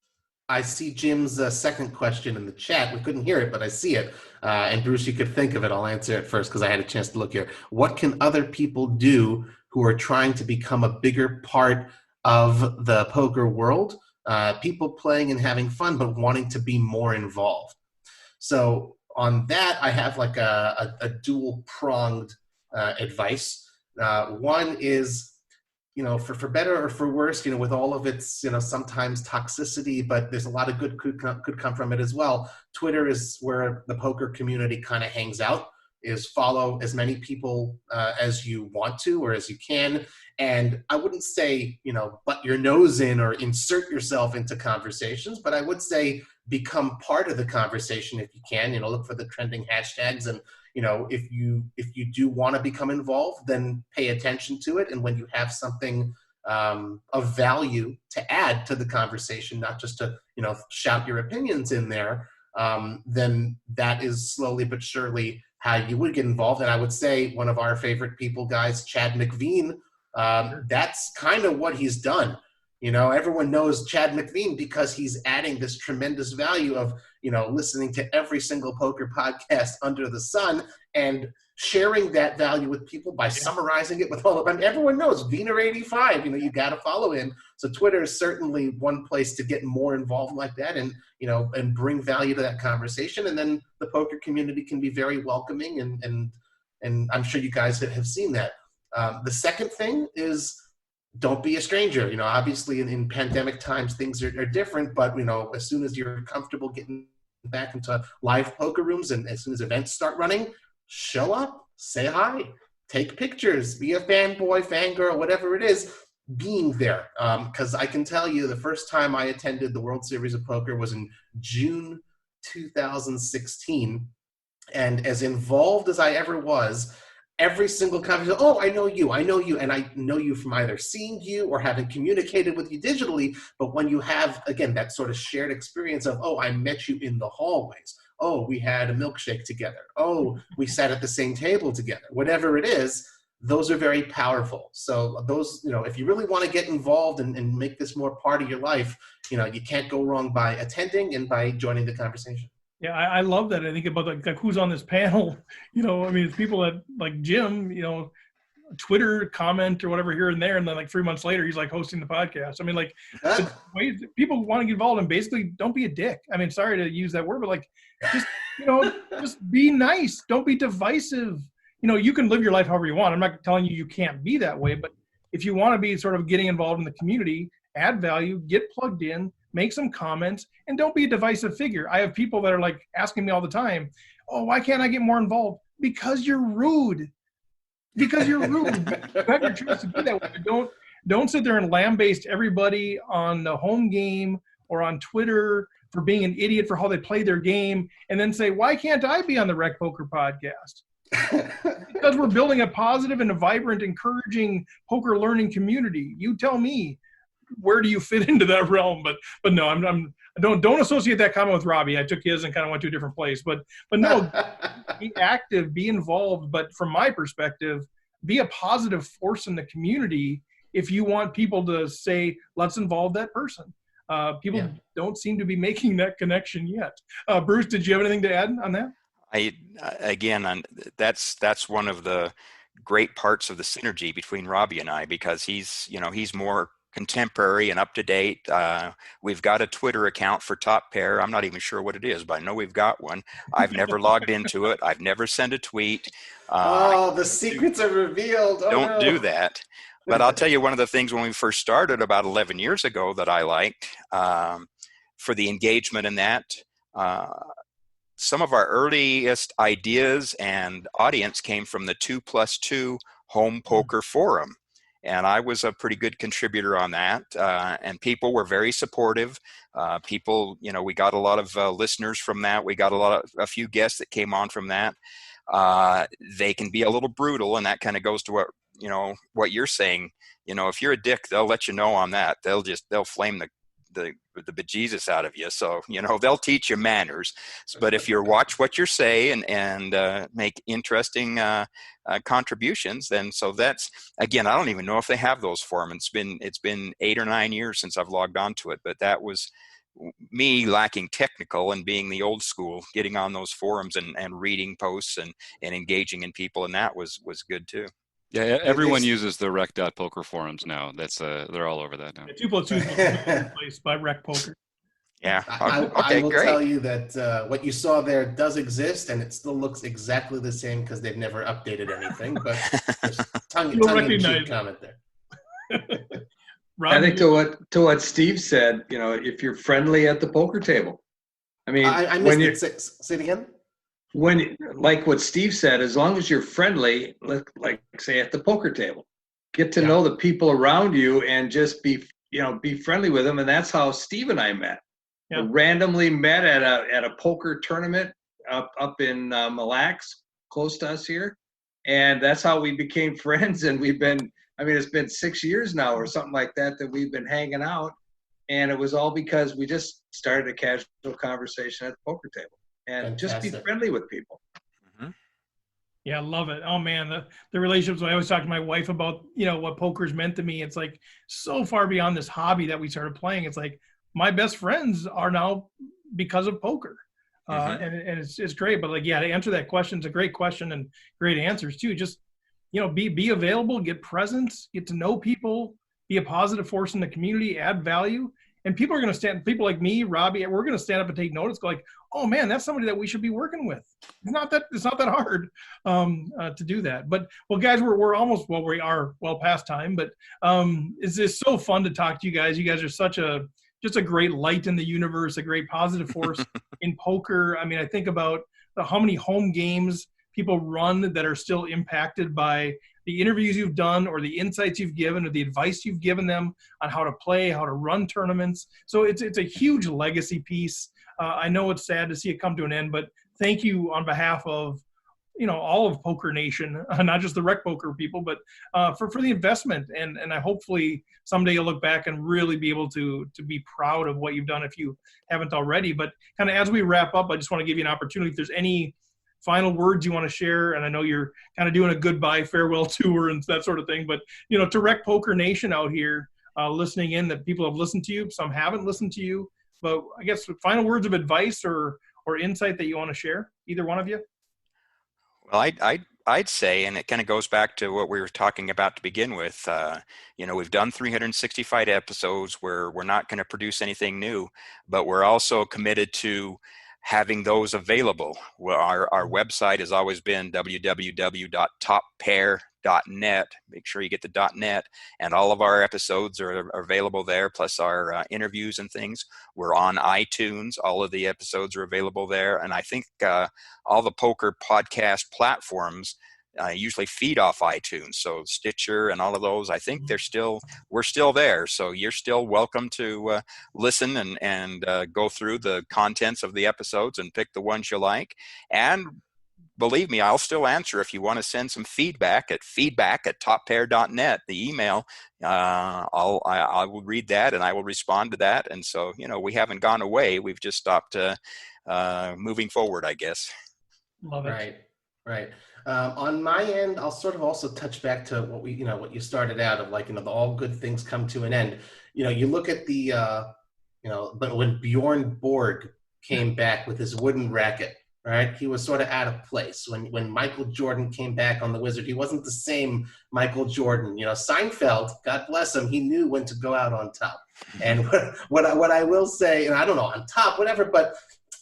I see Jim's second question in the chat. We couldn't hear it, but I see it. And Bruce, you could think of it. I'll answer it first because I had a chance to look here. What can other people do who are trying to become a bigger part of the poker world? People playing and having fun, but wanting to be more involved. So on that, I have like a dual-pronged advice. One is, for better or for worse, with all of its, sometimes toxicity, but there's a lot of good could come from it as well. Twitter is where the poker community kind of hangs out. Is follow as many people as you want to or as you can. And I wouldn't say, butt your nose in or insert yourself into conversations, but I would say become part of the conversation if you can, look for the trending hashtags. And, if you do want to become involved, then pay attention to it. And when you have something of value to add to the conversation, not just to, shout your opinions in there, then that is slowly but surely how you would get involved. And I would say one of our favorite people guys, Chad McVean, that's kind of what he's done. Everyone knows Chad McVean because he's adding this tremendous value of, listening to every single poker podcast under the sun and sharing that value with people by summarizing it with all of them. Everyone knows Wiener85, you got to follow him. So Twitter is certainly one place to get more involved like that and, and bring value to that conversation. And then the poker community can be very welcoming. And I'm sure you guys have seen that. The second thing is, don't be a stranger. Obviously in pandemic times, things are different, but, as soon as you're comfortable getting back into live poker rooms and as soon as events start running, show up, say hi, take pictures, be a fanboy, fangirl, whatever it is, being there. Because I can tell you the first time I attended the World Series of Poker was in June 2016. And as involved as I ever was, every single conversation, I know you, and I know you from either seeing you or having communicated with you digitally, but when you have, again, that sort of shared experience of, I met you in the hallways, we had a milkshake together, we sat at the same table together, whatever it is, those are very powerful. So those, if you really want to get involved and make this more part of your life, you can't go wrong by attending and by joining the conversation. Yeah, I love that. I think about like who's on this panel. It's people that like Jim, Twitter comment or whatever here and there, and then like 3 months later he's like hosting the podcast. I mean, like ways people want to get involved, and basically don't be a dick. I mean, sorry to use that word, but like just just be nice. Don't be divisive. You can live your life however you want. I'm not telling you can't be that way, but if you want to be sort of getting involved in the community, add value, get plugged in, make some comments, and don't be a divisive figure. I have people that are like asking me all the time, why can't I get more involved? Because you're rude. Because you're rude. You have your choice to be that way. Don't sit there and lambaste everybody on the home game or on Twitter for being an idiot for how they play their game, and then say, why can't I be on the Rec Poker podcast? Because we're building a positive and a vibrant, encouraging poker learning community. You tell me, where do you fit into that realm? But no, don't associate that comment with Robbie. I took his and kind of went to a different place. But no, be active, be involved. But from my perspective, be a positive force in the community if you want people to say, let's involve that person. People don't seem to be making that connection yet. Bruce, did you have anything to add on that? That's one of the great parts of the synergy between Robbie and I, because he's more contemporary and up to date. We've got a Twitter account for Top Pair. I'm not even sure what it is, but I know we've got one. I've never logged into it. I've never sent a tweet. The secrets are revealed. Don't do that. But I'll tell you, one of the things when we first started about 11 years ago that I liked for the engagement in that, some of our earliest ideas and audience came from the 2+2 home poker forum. And I was a pretty good contributor on that. And people were very supportive. People, we got a lot of listeners from that. We got a few guests that came on from that. They can be a little brutal, and that kind of goes to what you're saying. If you're a dick, they'll let you know on that. They'll flame the bejesus out of you. So, they'll teach you manners. But if you watch what you say and make interesting contributions, then so that's, again, I don't even know if they have those forums. It's been 8 or 9 years since I've logged onto it, but that was me lacking technical and being the old school, getting on those forums and reading posts and engaging in people. And that was good too. Yeah, everyone uses the rec.poker forums now. They're all over that now. 2+2 is replaced by Rec Poker. Yeah. I will tell you that what you saw there does exist, and it still looks exactly the same because they've never updated anything. But just tongue-in-cheek comment there. I think to what Steve said, if you're friendly at the poker table. I mean, I missed it. Say it again. When, like what Steve said, as long as you're friendly, like say at the poker table, get to know the people around you and just be friendly with them. And that's how Steve and I met. Yeah. We randomly met at a poker tournament up in Mille Lacs, close to us here. And that's how we became friends. And we've been, I mean, it's been 6 years now or something like that we've been hanging out. And it was all because we just started a casual conversation at the poker table and just be friendly with people. Mm-hmm. Yeah, I love it. Oh man, the relationships. I always talk to my wife about, what poker's meant to me. It's like so far beyond this hobby that we started playing. It's like my best friends are now because of poker. And it's great. But like, yeah, to answer that question, it's a great question and great answers too. Just, be available, get present, get to know people, be a positive force in the community, add value. And people are going to people like me, Robbie, we're going to stand up and take notice, go like, oh man, that's somebody that we should be working with. It's not that hard to do that. But well, guys, we're almost, we are well past time, but it's just so fun to talk to you guys. You guys are just a great light in the universe, a great positive force in poker. I mean, I think about how many home games people run that are still impacted by the interviews you've done or the insights you've given or the advice you've given them on how to play, how to run tournaments. So it's a huge legacy piece. I know it's sad to see it come to an end, but thank you on behalf of, all of Poker Nation, not just the rec poker people, but for the investment. And I hopefully someday you'll look back and really be able to be proud of what you've done if you haven't already. But kind of as we wrap up, I just want to give you an opportunity. If there's any final words you want to share, and I know you're kind of doing a goodbye farewell tour and that sort of thing, but to rec Poker Nation out here listening in, that people have listened to you, some haven't listened to you, but I guess final words of advice or insight that you want to share, either one of you. Well, I'd say, and it kind of goes back to what we were talking about to begin with. We've done 365 episodes where we're not going to produce anything new, but we're also committed to having those available. Well, our website has always been www.toppair.net. Make sure you get the .net, and all of our episodes are available there, plus our interviews and things. We're on iTunes. All of the episodes are available there, and I think all the poker podcast platforms usually feed off iTunes, so Stitcher and all of those. I think we're still there, so you're still welcome to listen and go through the contents of the episodes and pick the ones you like. And believe me, I'll still answer if you want to send some feedback at feedback@toppair.net. The email, I will read that and I will respond to that. And so, we haven't gone away. We've just stopped moving forward, I guess. Love it. Right. On my end, I'll sort of also touch back to what what you started out of, like, the all good things come to an end. You look at the, but when Bjorn Borg came back with his wooden racket, right, he was sort of out of place. When Michael Jordan came back on the Wizard, he wasn't the same Michael Jordan. Seinfeld, God bless him, he knew when to go out on top. And what I will say, and I don't know, on top, whatever, but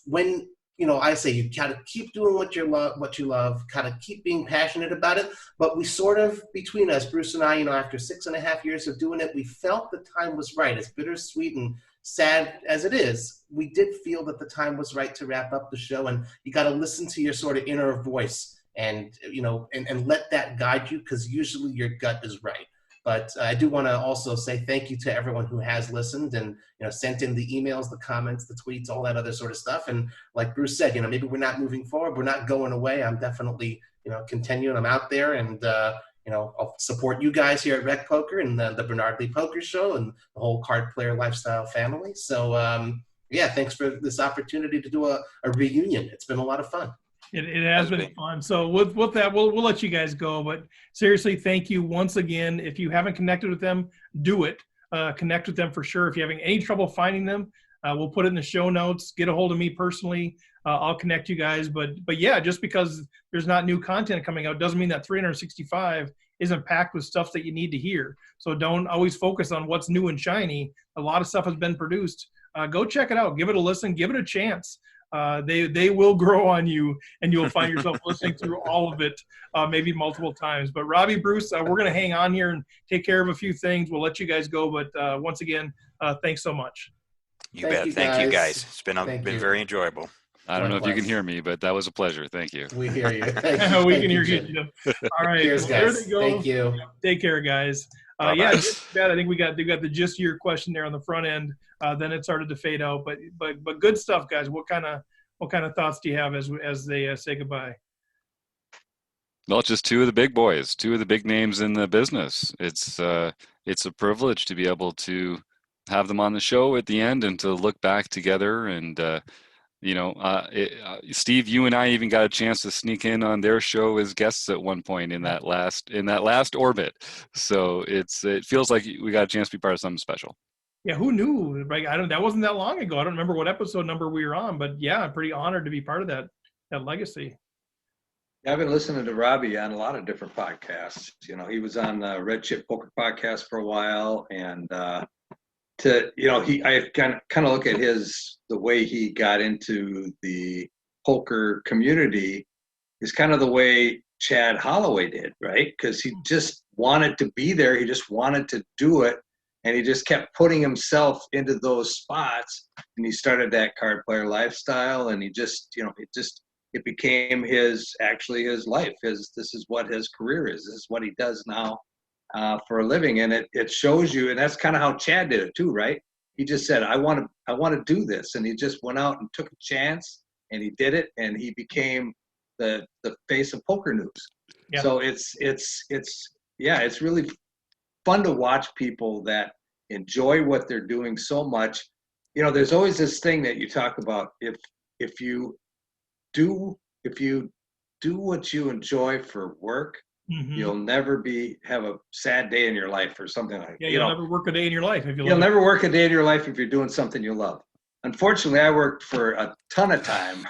when I say you gotta keep doing what you love, kind of keep being passionate about it. But we sort of, between us, Bruce and I, after 6.5 years of doing it, we felt the time was right. As bittersweet and sad as it is, we did feel that the time was right to wrap up the show. And you got to listen to your sort of inner voice and let that guide you, because usually your gut is right. But I do want to also say thank you to everyone who has listened and sent in the emails, the comments, the tweets, all that other sort of stuff. And like Bruce said, maybe we're not moving forward, we're not going away. I'm definitely continuing. I'm out there, and I'll support you guys here at Rec Poker and the Bernard Lee Poker Show and the whole Card Player Lifestyle family. So thanks for this opportunity to do a reunion. It's been a lot of fun. It has been fun. So with that, we'll let you guys go. But seriously, thank you once again. If you haven't connected with them, do it. Connect with them for sure. If you're having any trouble finding them, we'll put it in the show notes. Get a hold of me personally. I'll connect you guys. But yeah, just because there's not new content coming out doesn't mean that 365 isn't packed with stuff that you need to hear. So don't always focus on what's new and shiny. A lot of stuff has been produced. Go check it out. Give it a listen. Give it a chance. They will grow on you, and you'll find yourself listening through all of it, maybe multiple times. But Robbie, Bruce, we're going to hang on here and take care of a few things. We'll let you guys go. But once again, thanks so much. You bet. Thank you, guys. It's been very enjoyable. I don't know if you can hear me, but that was a pleasure. Thank you. We hear you. We can hear you. All right. Cheers, guys. There they go. Thank you. Take care, guys. I think we got the gist of your question there on the front end. Then it started to fade out, but good stuff, guys. What kind of thoughts do you have as they say goodbye? Well, it's just two of the big boys, two of the big names in the business. It's a privilege to be able to have them on the show at the end and to look back together. And Steve, you and I even got a chance to sneak in on their show as guests at one point in that last orbit. So it feels like we got a chance to be part of something special. Yeah, who knew? Like, that wasn't that long ago. I don't remember what episode number we were on, but yeah, I'm pretty honored to be part of that legacy. Yeah, I've been listening to Robbie on a lot of different podcasts. He was on the Red Chip Poker podcast for a while, and I kind of look at the way he got into the poker community is kind of the way Chad Holloway did, right? Because he just wanted to be there. He just wanted to do it. And he just kept putting himself into those spots, and he started that card player lifestyle. And he just, it became his life. This is what his career is. This is what he does now for a living. And it shows you, and that's kind of how Chad did it too, right? He just said, I want to do this. And he just went out and took a chance, and he did it. And he became the face of poker news. Yeah. So it's really fun to watch people that enjoy what they're doing so much. There's always this thing that you talk about. If you do what you enjoy for work, mm-hmm. You'll never have a sad day in your life or something like that. Yeah, you'll never work a day in your life if you'll never work a day in your life if you're doing something you love. Unfortunately, I worked for a ton of time.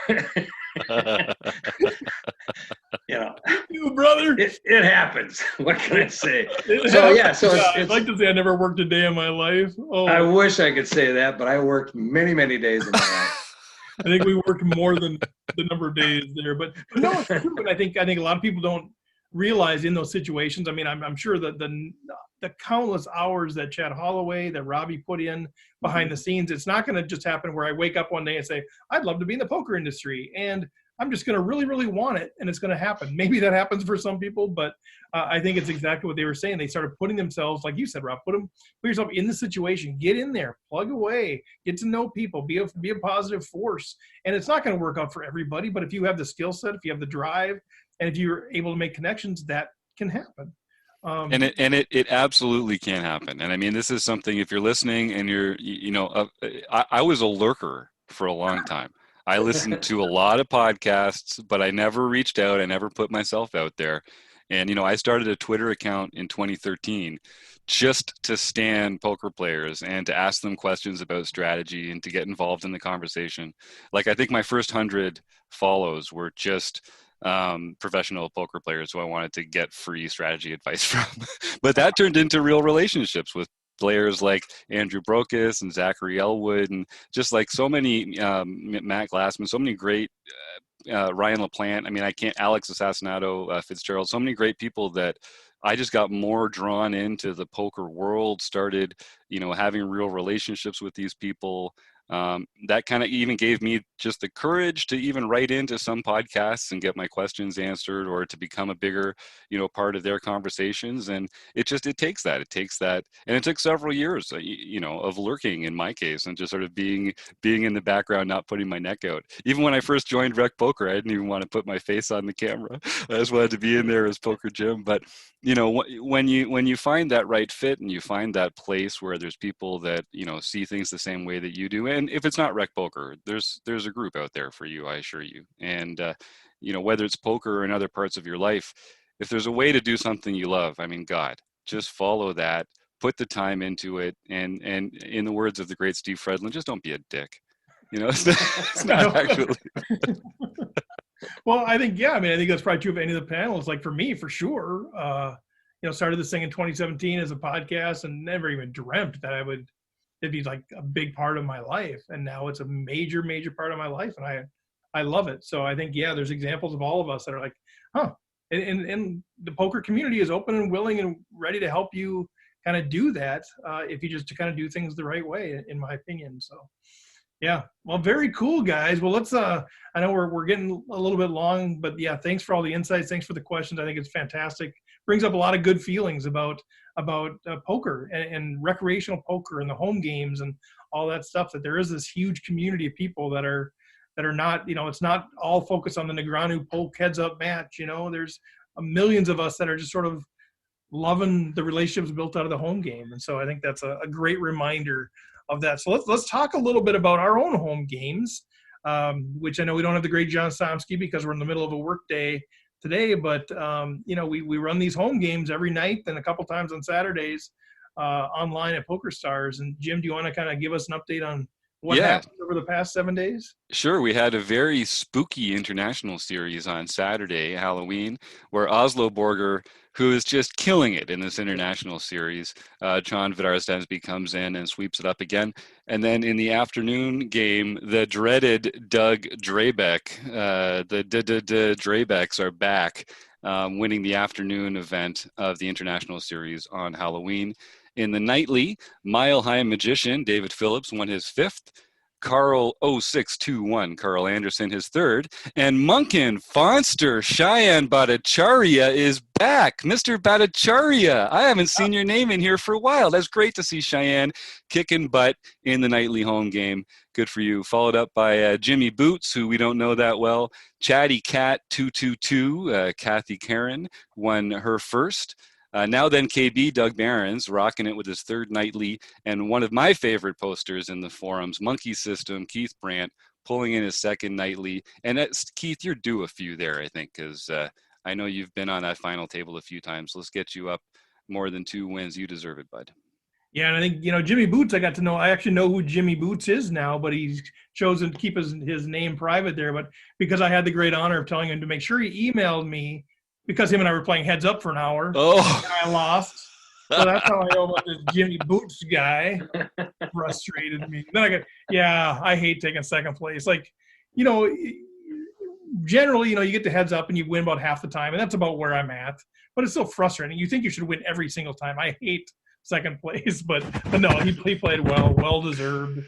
You brother, it happens. What can I say? I'd like to say I never worked a day in my life. Oh, I wish I could say that, but I worked many, many days in my life. I think we worked more than the number of days there, but no, it's true. And I think a lot of people don't realize in those situations. I mean, I'm sure that the countless hours that Chad Holloway, that Robbie put in behind the scenes, it's not going to just happen where I wake up one day and say, I'd love to be in the poker industry, and I'm just going to really, really want it, and it's going to happen. Maybe that happens for some people, but I think it's exactly what they were saying. They started putting themselves, like you said, Rob, put yourself in the situation, get in there, plug away, get to know people, be a positive force. And it's not going to work out for everybody, but if you have the skill set, if you have the drive, and if you're able to make connections, that can happen. And it absolutely can happen. And I mean, this is something, if you're listening and I was a lurker for a long time. I listened to a lot of podcasts, but I never reached out. I never put myself out there. And, I started a Twitter account in 2013 just to stand poker players and to ask them questions about strategy and to get involved in the conversation. Like, I think my first 100 follows were just professional poker players who I wanted to get free strategy advice from. But that turned into real relationships with players like Andrew Brokus and Zachary Elwood, and just like so many Matt Glassman, so many great Ryan LaPlante. I mean, Alex Assassinato, Fitzgerald, so many great people that I just got more drawn into the poker world, started, having real relationships with these people. That kind of even gave me just the courage to even write into some podcasts and get my questions answered, or to become a bigger, part of their conversations. And it takes that, and it took several years, of lurking in my case, and just sort of being in the background, not putting my neck out. Even when I first joined Rec Poker, I didn't even want to put my face on the camera. I just wanted to be in there as Poker Jim. But when you find that right fit, and you find that place where there's people that see things the same way that you do, and if it's not Rec Poker, there's a group out there for you, I assure you. And whether it's poker or in other parts of your life, if there's a way to do something you love, I mean, God, just follow that, put the time into it, and in the words of the great Steve Fredlin, just don't be a dick. It's not actually. Well, I think that's probably true of any of the panels. Like for me, for sure, started this thing in 2017 as a podcast, and never even dreamt that it'd be like a big part of my life. And now it's a major, major part of my life, and I love it. So I think, there's examples of all of us that are like, and the poker community is open and willing and ready to help you kind of do that, if you just kind of do things the right way, in my opinion. So yeah, well, very cool, guys. Well, let's I know we're getting a little bit long, but yeah, thanks for all the insights, thanks for the questions. I think it's fantastic. Brings up a lot of good feelings about poker and recreational poker and the home games and all that stuff, that there is this huge community of people that are not, it's not all focused on the Negreanu poke heads up match. There's millions of us that are just sort of loving the relationships built out of the home game. And so I think that's a great reminder of that. So let's talk a little bit about our own home games, which I know we don't have the great John Somsky because we're in the middle of a work day today, but we run these home games every night and a couple times on Saturdays online at PokerStars. And Jim, do you want to kind of give us an update on what happened over the past 7 days? Sure. We had a very spooky international series on Saturday, Halloween, where Oslo Borger, who is just killing it in this international series, Trond Vidar Stensby comes in and sweeps it up again. And then in the afternoon game, the dreaded Doug Drabeck, the Drabecks are back, winning the afternoon event of the international series on Halloween. In the nightly, Mile High Magician, David Phillips, won his 5th. Carl 0621, Carl Anderson, his 3rd. And Munkin Fonster, Cheyenne Bhattacharya is back. Mr. Bhattacharya, I haven't seen your name in here for a while. That's great to see Cheyenne kicking butt in the nightly home game. Good for you. Followed up by Jimmy Boots, who we don't know that well. Chatty Cat 222, Kathy Karen, won her 1st. Now then, KB, Doug Barons, rocking it with his 3rd nightly, and one of my favorite posters in the forums, Monkey System, Keith Brandt, pulling in his 2nd nightly. And Keith, you're due a few there, I think, because I know you've been on that final table a few times. Let's get you up more than 2 wins. You deserve it, bud. Yeah, and I think, Jimmy Boots, I got to know. I actually know who Jimmy Boots is now, but he's chosen to keep his name private there. But because I had the great honor of telling him to make sure he emailed me, because him and I were playing heads up for an hour. Oh. And I lost. So that's how I know about this Jimmy Boots guy. Frustrated me. Then I hate taking 2nd place. Like, generally, you get the heads up and you win about half the time, and that's about where I'm at. But it's so frustrating. You think you should win every single time. I hate 2nd place, but no, he played well deserved.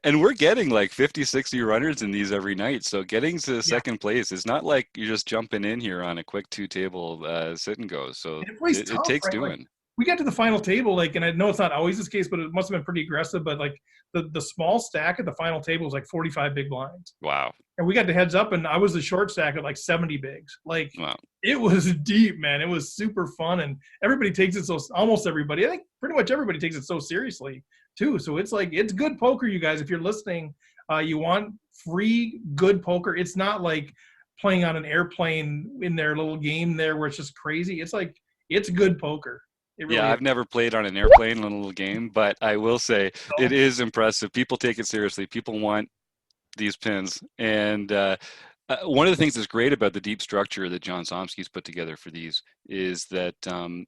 And we're getting like 50, 60 runners in these every night. So getting to 2nd place is not like you're just jumping in here on a quick 2-table sit and go. So it takes right? doing. Like, we got to the final table, and I know it's not always this case, but it must have been pretty aggressive. But the small stack at the final table was like 45 big blinds. Wow. And we got the heads up, and I was the short stack at like 70 bigs. Like, wow. It was deep, man. It was super fun, and everybody takes it almost everybody. I think pretty much everybody takes it so seriously too. So it's good poker, you guys. If you're listening, you want free good poker. It's not like playing on an airplane in their little game there where it's just crazy. It's good poker. Really I've never played on an airplane in a little game, but I will say it is impressive. People take it seriously. People want these pins. And one of the things that's great about the deep structure that John Somsky's put together for these is that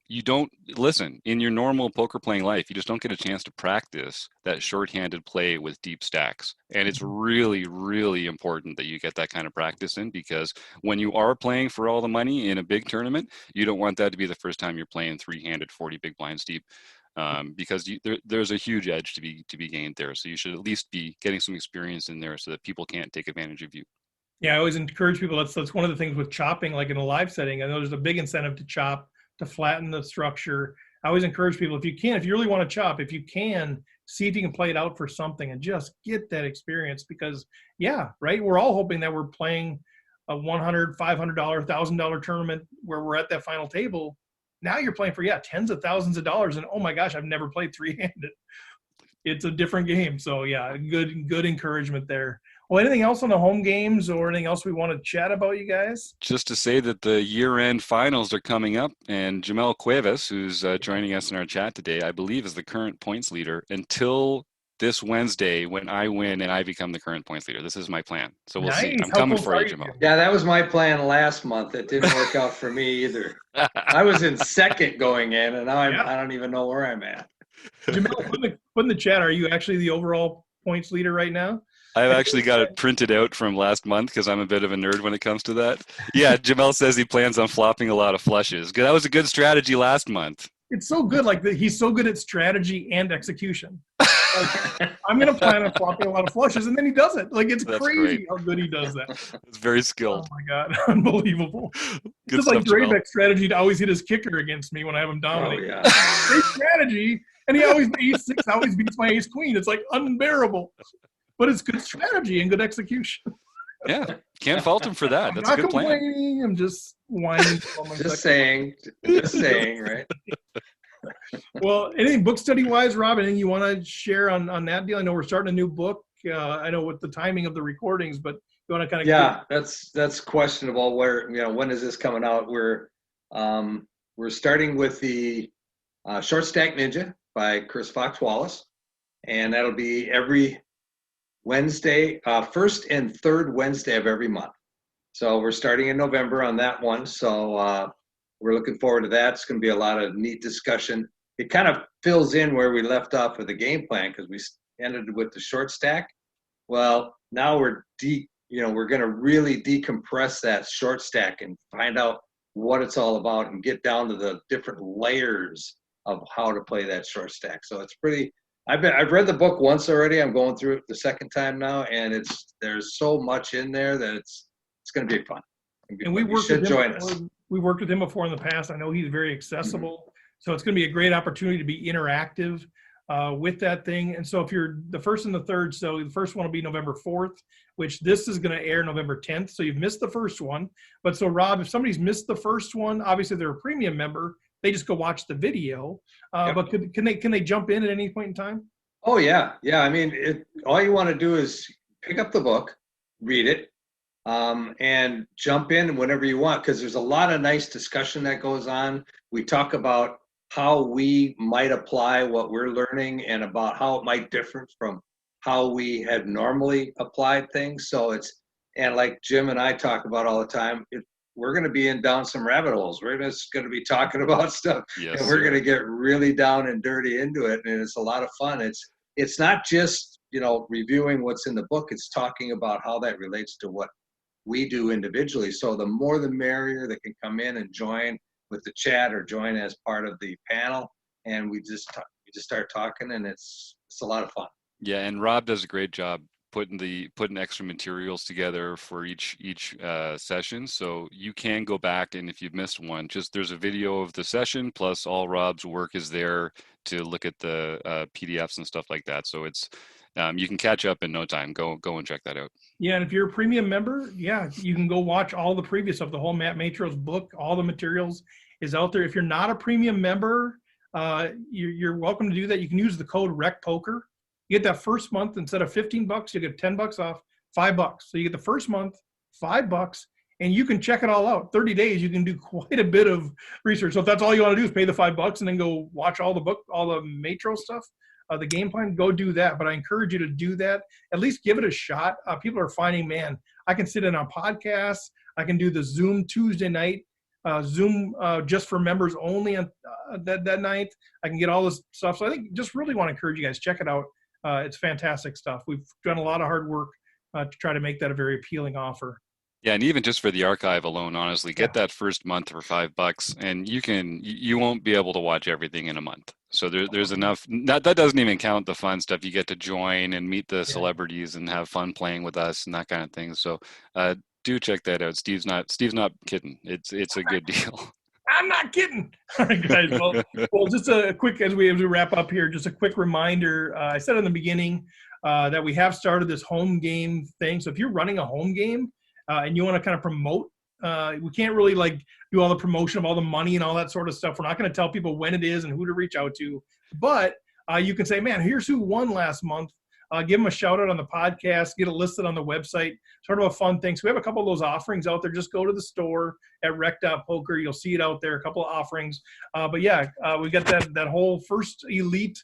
you don't listen in your normal poker playing life. You just don't get a chance to practice that shorthanded play with deep stacks. And it's really, really important that you get that kind of practice in, because when you are playing for all the money in a big tournament, you don't want that to be the first time you're playing 3-handed 40 big blinds deep. Because there's a huge edge to be gained there. So you should at least be getting some experience in there so that people can't take advantage of you. Yeah, I always encourage people. That's one of the things with chopping, like in a live setting. I know there's a big incentive to chop, to flatten the structure. I always encourage people, if you really want to chop, if you can, see if you can play it out for something and just get that experience. Because, right, we're all hoping that we're playing a $100, $500, $1,000 tournament where we're at that final table. Now you're playing for, tens of thousands of dollars. And, oh, my gosh, I've never played 3-handed. It's a different game. So, good encouragement there. Well, anything else on the home games or anything else we want to chat about, you guys? Just to say that the year-end finals are coming up, and Jamel Cuevas, who's joining us in our chat today, I believe is the current points leader until this Wednesday when I win and I become the current points leader. This is my plan. So we'll see. I'm coming for you, Jamel. Yeah, that was my plan last month. It didn't work out for me either. I was in 2nd going in, and now I don't even know where I'm at. Jamel, put in the chat, are you actually the overall points leader right now? I've actually got it printed out from last month because I'm a bit of a nerd when it comes to that. Yeah, Jamel says he plans on flopping a lot of flushes. That was a good strategy last month. It's so good. He's so good at strategy and execution. I'm going to plan on flopping a lot of flushes, and then he does it. It's That's crazy great. how good he does that. It's very skilled. Oh, my God. Unbelievable. Good Just like stuff, Jamel. Drabeck's strategy to always hit his kicker against me when I have him dominate. Oh, yeah. Great strategy, and he always ace-6 always beats my ace-queen. It's unbearable. But it's good strategy and good execution. Yeah, can't fault him for that. That's a good plan. I'm just, whining. Just saying, right? Well, anything book study wise, Rob? Anything you want to share on that deal? I know we're starting a new book. I know with the timing of the recordings, but you want to kind of that's questionable. Where when is this coming out? We're starting with the Short Stack Ninja by Chris Fox Wallace, and that'll be every Wednesday, first and third Wednesday of every month. So we're starting in November on that one. So we're looking forward to that. It's going to be a lot of neat discussion. It kind of fills in where we left off with the game plan because we ended with the short stack. Well, now we're going to really decompress that short stack and find out what it's all about and get down to the different layers of how to play that short stack. So it's pretty. I've read the book once already. I'm going through it the second time now, and there's so much in there that it's going to be fun. And we worked with him before in the past. I know he's very accessible, so it's going to be a great opportunity to be interactive with that thing. And so if you're the first and the third, so the first one will be November 4th, which this is going to air November 10th. So you've missed the first one. But so Rob, if somebody's missed the first one, obviously they're a premium member. They just go watch the video. Yep. But can they jump in at any point in time? Oh yeah. I mean, all you want to do is pick up the book, read it, and jump in whenever you want, because there's a lot of nice discussion that goes on. We talk about how we might apply what we're learning and about how it might differ from how we had normally applied things. So and like Jim and I talk about all the time, we're going to be down some rabbit holes. We're just going to be talking about stuff, and we're going to get really down and dirty into it, and it's a lot of fun. It's not just reviewing what's in the book. It's talking about how that relates to what we do individually. So the more the merrier that can come in and join with the chat or join as part of the panel, and we just start talking, and it's a lot of fun. Yeah, and Rob does a great job putting extra materials together for each session, so you can go back, and if you've missed one, there's a video of the session plus all Rob's work is there to look at the PDFs and stuff like that. So it's you can catch up in no time. Go and check that out. Yeah, and if you're a premium member, you can go watch all the previous stuff. The whole Matt Matros book, all the materials is out there. If you're not a premium member, you're welcome to do that. You can use the code RECPOKER. You get that first month, instead of $15, you get $10 off, $5. So you get the first month, $5, and you can check it all out. 30 days, you can do quite a bit of research. So if that's all you want to do is pay the $5 and then go watch all the Matros stuff, the game plan, go do that. But I encourage you to do that. At least give it a shot. People are finding, man, I can sit in on podcasts. I can do the Zoom Tuesday night, Zoom just for members only on that night. I can get all this stuff. So I think just really want to encourage you guys, check it out. It's fantastic stuff. We've done a lot of hard work to try to make that a very appealing offer. Yeah, and even just for the archive alone, honestly, get that first month for $5, and you won't be able to watch everything in a month. So there's enough. That doesn't even count the fun stuff. You get to join and meet the celebrities and have fun playing with us and that kind of thing. So do check that out. Steve's not kidding. It's a good deal. I'm not kidding. All right, guys. Well, just a quick, as we wrap up here, just a quick reminder. I said in the beginning that we have started this home game thing. So if you're running a home game and you want to kind of promote, we can't really do all the promotion of all the money and all that sort of stuff. We're not going to tell people when it is and who to reach out to. But you can say, man, here's who won last month. Give them a shout out on the podcast, get it listed on the website, sort of a fun thing. So we have a couple of those offerings out there. Just go to the store at rec.poker. You'll see it out there, a couple of offerings. But yeah, we got that whole first elite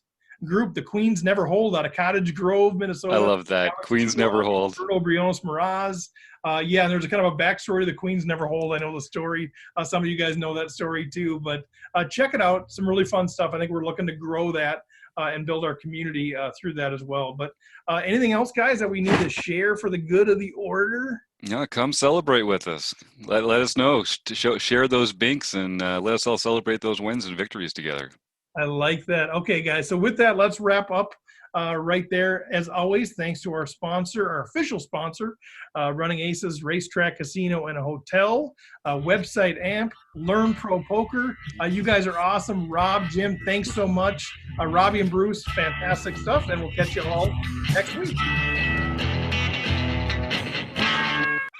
group, the Queens Never Hold out of Cottage Grove, Minnesota. I love that. Queens Never Hold. Briones Miraz. Yeah, and there's a kind of a backstory to the Queens Never Hold. I know the story. Some of you guys know that story too. But check it out. Some really fun stuff. I think we're looking to grow that. And build our community through that as well. But anything else, guys, that we need to share for the good of the order? Yeah, come celebrate with us. Let us know. Share those binks and let us all celebrate those wins and victories together. I like that. Okay, guys. So with that, let's wrap up right there. As always, thanks to our sponsor, our official sponsor, Running Aces Racetrack, Casino, and a Hotel, website AMP, Learn Pro Poker. You guys are awesome. Rob, Jim, thanks so much. Robbie and Bruce, fantastic stuff. And we'll catch you all next week.